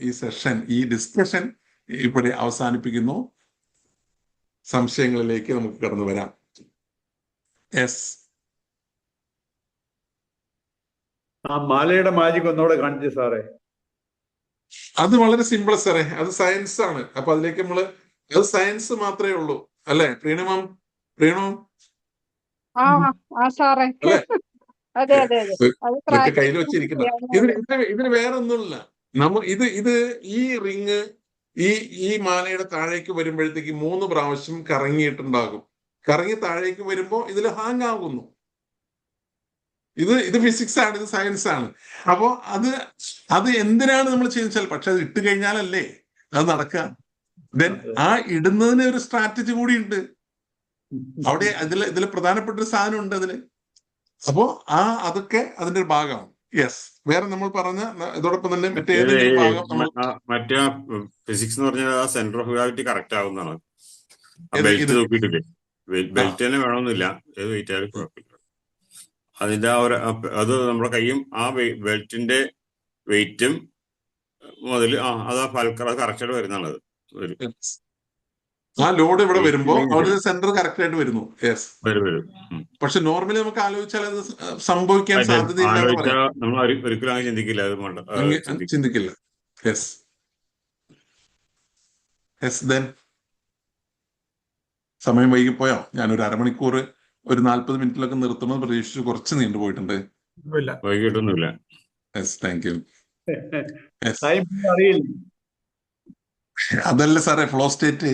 ഈ ഡിസ്കഷൻ ഇവിടെ അവസാനിപ്പിക്കുന്നു. സംശയങ്ങളിലേക്ക് നമുക്ക് കടന്നു വരാം. യെസ്, ആ മാലയുടെ മാജിക് ഒന്നുകൂടെ കാണിച്ചു സാറേ. അത് വളരെ സിമ്പിൾ സാറേ, അത് സയൻസ് ആണ്. അപ്പൊ അതിലേക്ക് അത് സയൻസ് മാത്രമേ ഉള്ളൂ അല്ലെ? പ്രീണു അല്ലേ? കയ്യിൽ വെച്ചിരിക്കുന്ന ഇതിന് വേറെ ഒന്നുമില്ല. ഇത് ഈ റിങ് ഈ മാലയുടെ താഴേക്ക് വരുമ്പോഴത്തേക്ക് 3 പ്രാവശ്യം കറങ്ങിയിട്ടുണ്ടാകും. കറങ്ങി താഴേക്ക് വരുമ്പോ ഇതിൽ ഹാങ് ആകുന്നു. ഇത് ഫിസിക്സ് ആണ്, ഇത് സയൻസ് ആണ്. അപ്പോ അത് എന്തിനാണ് നമ്മൾ ചെയ്യുന്നത്? പക്ഷെ അത് ഇട്ട് കഴിഞ്ഞാലല്ലേ അത് നടക്കുക. ദെൻ ആ ഇടുന്നതിന് ഒരു സ്ട്രാറ്റജി കൂടി ഉണ്ട് അവിടെ. ഇതിൽ പ്രധാനപ്പെട്ട ഒരു സാധനം ഉണ്ട് അതില്. അപ്പോ അതൊക്കെ അതിന്റെ ഒരു ഭാഗമാണ്. യെസ്. വേറെ നമ്മൾ പറഞ്ഞ ഇതോടൊപ്പം തന്നെ മറ്റേതെങ്കിലും ഭാഗം നമ്മൾ മറ്റേ ഫിസിക്സ് എന്ന് പറഞ്ഞാൽ ആ സെന്റർ ഓഫ് ഗ്രാവിറ്റി കറക്റ്റ് ആവുന്നതാണ്. ആ ഇത് ബെൽറ്റ് ഇത് നോക്കിയിട്ടില്ലേ, ബെൽറ്റ് തന്നെ വേണമെന്നില്ല, ഏത് വെയിറ്റ് ആയാലും കുഴപ്പമില്ല. അതിന്റെ ആ ഒരു അത് നമ്മുടെ കൈയും ആ ബെൽറ്റിന്റെ വെയിറ്റും മുതൽ അത് കറക്റ്റായിട്ട് വരുന്നതാണ്. അത് വരും ആ ലോഡ് ഇവിടെ വരുമ്പോ വെയിറ്റ് അവിടെ സെന്റർ കറക്റ്റ് ആയിട്ട് വരുന്നു. യെസ്. വരും. പക്ഷെ നോർമലി നമുക്ക് ആലോചിച്ചാൽ അത് സംഭവിക്കാൻ സാധ്യതയില്ലാന്ന് ആലോചിച്ചാൽ പറയാം. നമ്മൾ ഒരിക്കലും അങ്ങനെ ചിന്തിക്കില്ല. അത് ചിന്തിക്കില്ല. യെസ്. യെസ്. ദെൻ സമയം വൈകിപ്പോയോ? ഞാനൊരു അരമണിക്കൂർ ഒരു 40 മിനിറ്റിലൊക്കെ നിർത്തുന്നത് പ്രതീക്ഷിച്ച് കുറച്ച് നീണ്ടുപോയിട്ടുണ്ട്. വൈകിട്ടൊന്നുമില്ല. Yes. Thank you. Yes. Time അറിയില്ല. അതല്ല സാറേ ഫ്ലോ സ്റ്റേറ്റ്.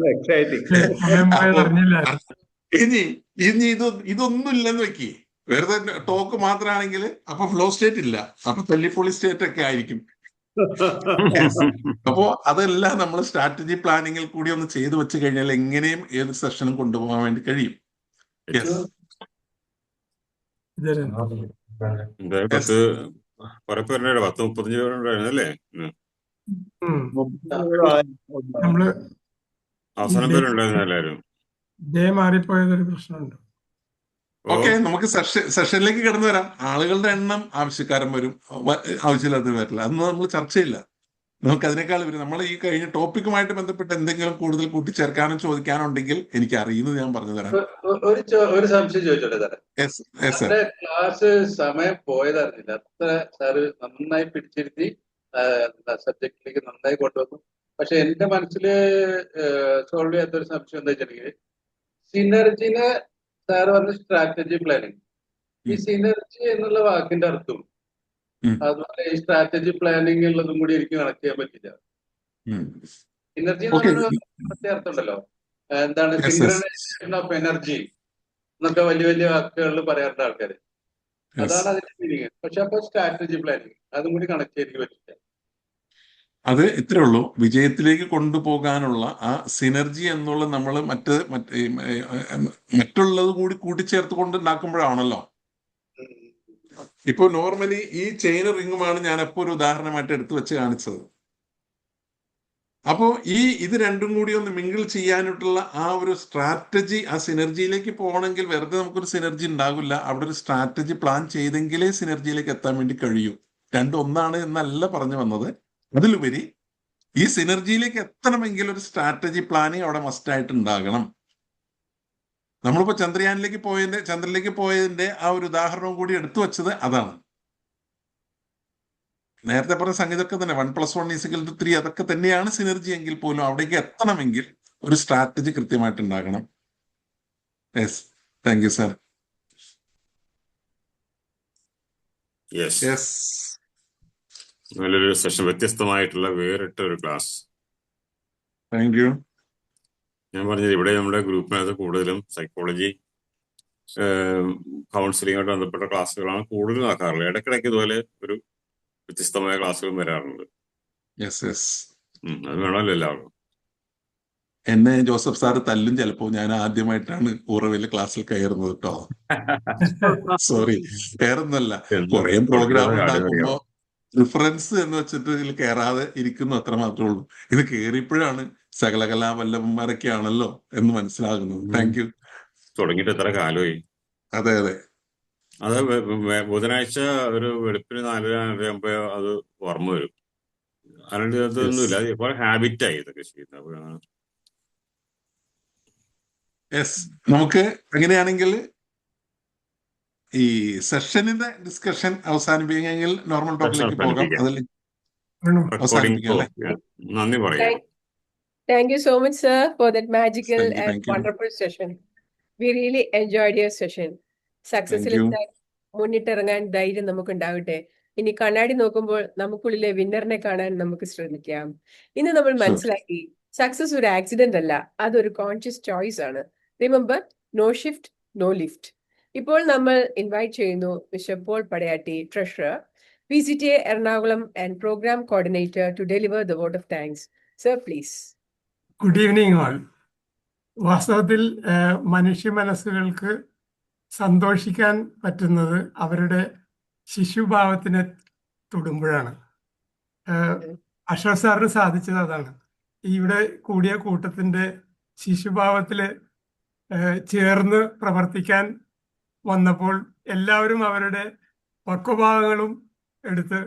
Exciting. ഇനി ഇതൊന്നും ഇല്ലെന്ന് വെക്കി, വെറുതെ ടോക്ക് മാത്രമാണെങ്കിൽ അപ്പൊ ഫ്ലോ സ്റ്റേറ്റ് ഇല്ല, അപ്പൊ തല്ലിപ്പൊളി സ്റ്റേറ്റ് ഒക്കെ ആയിരിക്കും. അപ്പോ അതെല്ലാം നമ്മൾ സ്ട്രാറ്റജി പ്ലാനിങ്ങിൽ കൂടി ഒന്ന് ചെയ്തു വെച്ച് കഴിഞ്ഞാൽ എങ്ങനെയും ഏത് സെഷനും കൊണ്ടുപോകാൻ വേണ്ടി കഴിയും. യെസ്. കുറെ പേരുണ്ടായിരുന്നു, 10-35 പേരുണ്ടായിരുന്നു അല്ലേ? നമ്മള് അവസാനം പേരുണ്ടായിരുന്നു എല്ലാവരും. മാറിപ്പോയതൊരു പ്രശ്നമുണ്ട്. ഓക്കെ, നമുക്ക് സെഷനിലേക്ക് കടന്നു വരാം. ആളുകളുടെ എണ്ണം ആവശ്യക്കാരൻ വരും, ആവശ്യമില്ലാത്ത വരില്ല, അതൊന്നും നമ്മൾ ചർച്ചയില്ല. നമുക്ക് അതിനേക്കാൾ വരും നമ്മൾ ഈ കഴിഞ്ഞ ടോപ്പിക്കുമായിട്ട് ബന്ധപ്പെട്ട് എന്തെങ്കിലും കൂടുതൽ കൂട്ടിച്ചേർക്കാനോ ചോദിക്കാനോ ഉണ്ടെങ്കിൽ എനിക്ക് അറിയുന്നത് ഞാൻ പറഞ്ഞു തരാം. ഒരു സംശയം ചോദിച്ചോട്ടെ സാറേ? ക്ലാസ് സമയം പോയതറിഞ്ഞില്ല. അത്ര സാറ് നന്നായി പിടിച്ചിരുത്തി സബ്ജക്റ്റിലേക്ക് നന്നായി കൊണ്ടുവന്നു. പക്ഷെ എന്റെ മനസ്സില് സോൾവ് ചെയ്യാത്തൊരു സംശയം എന്താ വെച്ചിട്ടുണ്ടെങ്കിൽ, സിനർജിനെ സാറ് പറഞ്ഞ സ്ട്രാറ്റജി പ്ലാനിങ്, ഈ സിനർജി എന്നുള്ള വാക്കിന്റെ അർത്ഥവും അതുപോലെ ഈ സ്ട്രാറ്റജി പ്ലാനിങ് ഉള്ളതും കൂടി എനിക്ക് കണക്ട് ചെയ്യാൻ പറ്റില്ല. സിനർജി എന്ന് പറഞ്ഞ അർത്ഥം ഉണ്ടല്ലോ, എന്താണ് സിൻക്രണൈസേഷൻ ഓഫ് എനർജി എന്നൊക്കെ വലിയ വലിയ വാക്കുകളിൽ പറയാറുണ്ട് ആൾക്കാര്. അതാണ് അതിന്റെ മീനിങ്. പക്ഷെ അപ്പൊ സ്ട്രാറ്റജി പ്ലാനിങ് അതും കൂടി കണക്ട് ചെയ്യാൻ എനിക്ക് പറ്റില്ല. അത് ഇത്രേ ഉള്ളൂ. വിജയത്തിലേക്ക് കൊണ്ടുപോകാനുള്ള ആ സിനർജി എന്നുള്ള നമ്മൾ മറ്റുള്ളത് കൂടി കൂട്ടിച്ചേർത്ത് കൊണ്ട് ഉണ്ടാക്കുമ്പോഴാണല്ലോ. ഇപ്പൊ നോർമലി ഈ ചെയിൻ റിങ്ങുമാണ് ഞാൻ എപ്പോ ഒരു ഉദാഹരണമായിട്ട് എടുത്തു വെച്ച് കാണിച്ചത്. അപ്പോ ഇത് രണ്ടും കൂടി ഒന്ന് മിങ്കിൾ ചെയ്യാനായിട്ടുള്ള ആ ഒരു സ്ട്രാറ്റജി, ആ സിനർജിയിലേക്ക് പോകണമെങ്കിൽ വെറുതെ നമുക്കൊരു സിനർജി ഉണ്ടാകില്ല. അവിടെ ഒരു സ്ട്രാറ്റജി പ്ലാൻ ചെയ്തെങ്കിലേ സിനർജിയിലേക്ക് എത്താൻ വേണ്ടി കഴിയൂ. രണ്ടും ഒന്നാണ് എന്നല്ല പറഞ്ഞു വന്നത്. അതിലുപരി ഈ സിനർജിയിലേക്ക് എത്തണമെങ്കിൽ ഒരു സ്ട്രാറ്റജി പ്ലാനിങ് അവിടെ മസ്റ്റായിട്ട് ഉണ്ടാകണം. നമ്മളിപ്പോ ചന്ദ്രനിലേക്ക് പോയതിന്റെ ആ ഒരു ഉദാഹരണവും കൂടി എടുത്തു വെച്ചത് അതാണ്. നേരത്തെ പറഞ്ഞ സംഗതിയൊക്കെ തന്നെ 1+1 = 3 അതൊക്കെ തന്നെയാണ് സിനർജി എങ്കിൽ പോലും അവിടേക്ക് എത്തണമെങ്കിൽ ഒരു സ്ട്രാറ്റജി കൃത്യമായിട്ട് ഉണ്ടാകണം. Yes. Thank you sir. Yes. നല്ലൊരു സെഷൻ, വ്യത്യസ്തമായിട്ടുള്ള വേറിട്ട ഒരു ക്ലാസ്. Thank you. ഞാൻ പറഞ്ഞത് ഇവിടെ നമ്മുടെ ഗ്രൂപ്പിനകത്ത് കൂടുതലും സൈക്കോളജി കൗൺസിലിങ്ങായിട്ട് ബന്ധപ്പെട്ട ക്ലാസ്സുകളാണ് കൂടുതലും ആക്കാറുള്ളത്. ഇടയ്ക്കിടയ്ക്ക് ഇതുപോലെ ഒരു വ്യത്യസ്തമായ ക്ലാസ്സുകളും വരാറുണ്ട്. അത് വേണമല്ലോ എല്ലാവർക്കും. എന്നെ ജോസഫ് സാറ് തല്ലും ചിലപ്പോ. ഞാൻ ആദ്യമായിട്ടാണ് ഉറവിലെ ക്ലാസ്സിൽ കയറുന്നത് കേട്ടോ. സോറി, കയറുന്നല്ല. കുറെ പ്രോഗ്രാം ഉണ്ടാക്കുമ്പോ റിഫറൻസ് എന്ന് വെച്ചിട്ട് ഇതിൽ കയറാതെ ഇരിക്കുന്നു, അത്ര മാത്രമേ ഉള്ളൂ. ഇത് കയറിയപ്പോഴാണ് സകലകലാവല്ലഭന്മാരൊക്കെ ആണല്ലോ എന്ന് മനസ്സിലാകുന്നത്. Thank you. തുടങ്ങിയിട്ട് എത്ര കാലമായി? അതെ അതെ. അത് ബുധനാഴ്ച ഒരു വെളുപ്പിന് 4:30 അത് ഓർമ്മ വരും. അതിന്റെ അതൊന്നുമില്ല, ഇപ്പോൾ ഹാബിറ്റായി ഇതൊക്കെ ചെയ്യുന്നത്. യെസ്. നമുക്ക് അങ്ങനെയാണെങ്കിൽ ഈ സെഷനിന്റെ ഡിസ്കഷൻ അവസാനിപ്പിക്കുമെങ്കിൽ നോർമൽ ടോക്കിലേക്ക് പോകാം. അതിൽ അവസാനിപ്പിക്കാം അല്ലേ? നന്ദി പറയാം. Thank you so much, sir, for that magical and thank you. wonderful session. We really enjoyed your session. സക്സസിൽ മുന്നിട്ടിറങ്ങാൻ ധൈര്യം നമുക്ക് ഉണ്ടാവട്ടെ. ഇനി കണ്ണാടി നോക്കുമ്പോൾ നമുക്കുള്ളിലെ വിന്നറിനെ കാണാൻ നമുക്ക് ശ്രമിക്കാം. ഇന്ന് നമ്മൾ മനസ്സിലാക്കി സക്സസ് ഒരു ആക്സിഡന്റ് അല്ല, അതൊരു കോൺഷ്യസ് ചോയ്സ് ആണ്. Remember, no shift no lift. ഇപ്പോൾ നമ്മൾ ഇൻവൈറ്റ് ചെയ്യുന്നു mister Paul Padayatti, treasurer, PCTA Ernakulam and programme coordinator, to deliver the vote of thanks. Sir, please. Good evening all. വാസ്തവത്തിൽ മനുഷ്യ മനസ്സുകൾക്ക് സന്തോഷിക്കാൻ പറ്റുന്നത് അവരുടെ ശിശുഭാവത്തിനെ തൊടുമ്പോഴാണ്. അഷ്റഫ് സാറിന് സാധിച്ചത് അതാണ്. ഇവിടെ കൂടിയ കൂട്ടത്തിന്റെ ശിശുഭാവത്തില് ചേർന്ന് പ്രവർത്തിക്കാൻ വന്നപ്പോൾ എല്ലാവരും അവരുടെ പക്വഭാവങ്ങളും എടുത്ത്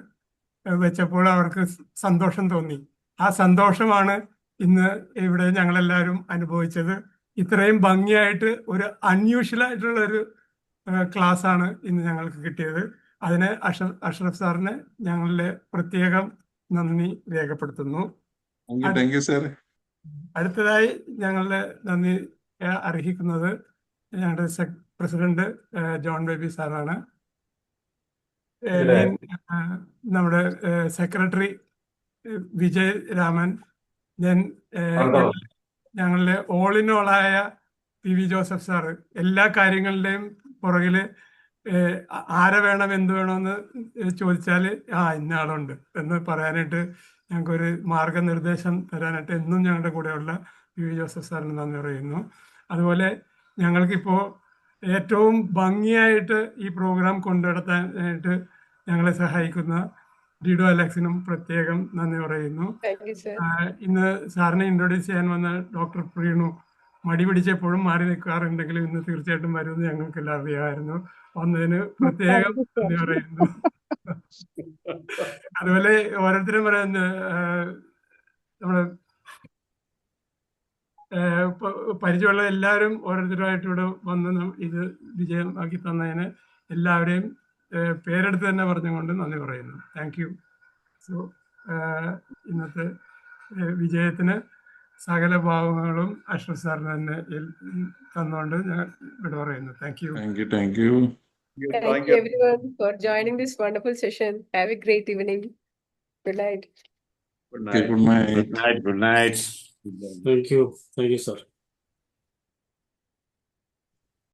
വെച്ചപ്പോൾ അവർക്ക് സന്തോഷം തോന്നി. ആ സന്തോഷമാണ് ഇന്ന് ഇവിടെ ഞങ്ങളെല്ലാവരും അനുഭവിച്ചത്. ഇത്രയും ഭംഗിയായിട്ട് ഒരു അൺയൂഷ്വൽ ആയിട്ടുള്ള ഒരു ക്ലാസ് ആണ് ഇന്ന് ഞങ്ങൾക്ക് കിട്ടിയത്. അതിന് അഷ്റഫ് സാറിന് ഞങ്ങളുടെ പ്രത്യേകം നന്ദി രേഖപ്പെടുത്തുന്നു. അടുത്തതായി ഞങ്ങളുടെ നന്ദി അർഹിക്കുന്നത് ഞങ്ങളുടെ പ്രസിഡന്റ് ജോൺ ബേബി സാറാണ്. നമ്മുടെ സെക്രട്ടറി വിജയ് രാമൻ, ഞാൻ ഞങ്ങളുടെ ഓൾ ഇൻ ഓളായ പി വി ജോസഫ് സാറ്, എല്ലാ കാര്യങ്ങളുടെയും പുറകില് ആരെ വേണം എന്ത് വേണമെന്ന് ചോദിച്ചാൽ ഇന്ന ആളുണ്ട് എന്ന് പറയാനായിട്ട് ഞങ്ങൾക്കൊരു മാർഗനിർദ്ദേശം തരാനായിട്ട് എന്നും ഞങ്ങളുടെ കൂടെയുള്ള പി വി ജോസഫ് സാറിന് നന്ദി പറയുന്നു. അതുപോലെ ഞങ്ങൾക്കിപ്പോൾ ഏറ്റവും ഭംഗിയായിട്ട് ഈ പ്രോഗ്രാം കൊണ്ടുനടത്താനായിട്ട് ഞങ്ങളെ സഹായിക്കുന്ന ഡിഡോ അലക്സിനും പ്രത്യേകം നന്ദി പറയുന്നു. ഇന്ന് സാറിനെ ഇൻട്രൊഡ്യൂസ് ചെയ്യാൻ വന്ന ഡോക്ടർ പ്രീണു മടി പിടിച്ചപ്പോഴും മാറി നിൽക്കാറുണ്ടെങ്കിലും ഇന്ന് തീർച്ചയായിട്ടും വരുമെന്ന് ഞങ്ങൾക്ക് എല്ലാം അറിയാമായിരുന്നു. വന്നതിന് പ്രത്യേകം നന്ദി പറയുന്നു. അതുപോലെ ഓരോരുത്തരും പറയുന്ന നമ്മുടെ പരിചയമുള്ള എല്ലാവരും ഓരോരുത്തരുമായിട്ട് ഇവിടെ വന്ന് ഇത് വിജയമാക്കി തന്നതിന് എല്ലാവരെയും പേരെടുത്ത് തന്നെ പറഞ്ഞുകൊണ്ട് നന്ദി പറയുന്നു. Thank you. സോ ഇന്നത്തെ വിജയത്തിന് സകല ഭാവങ്ങളും അഷ്റഫ് സാറിന് തന്നെ തന്നുകൊണ്ട് ഞാൻ ഇവിടെ പറയുന്നു. Thank you. Thank you. Thank you everyone for joining this wonderful session. Have a great evening. Good night. Good night. Thank you, sir.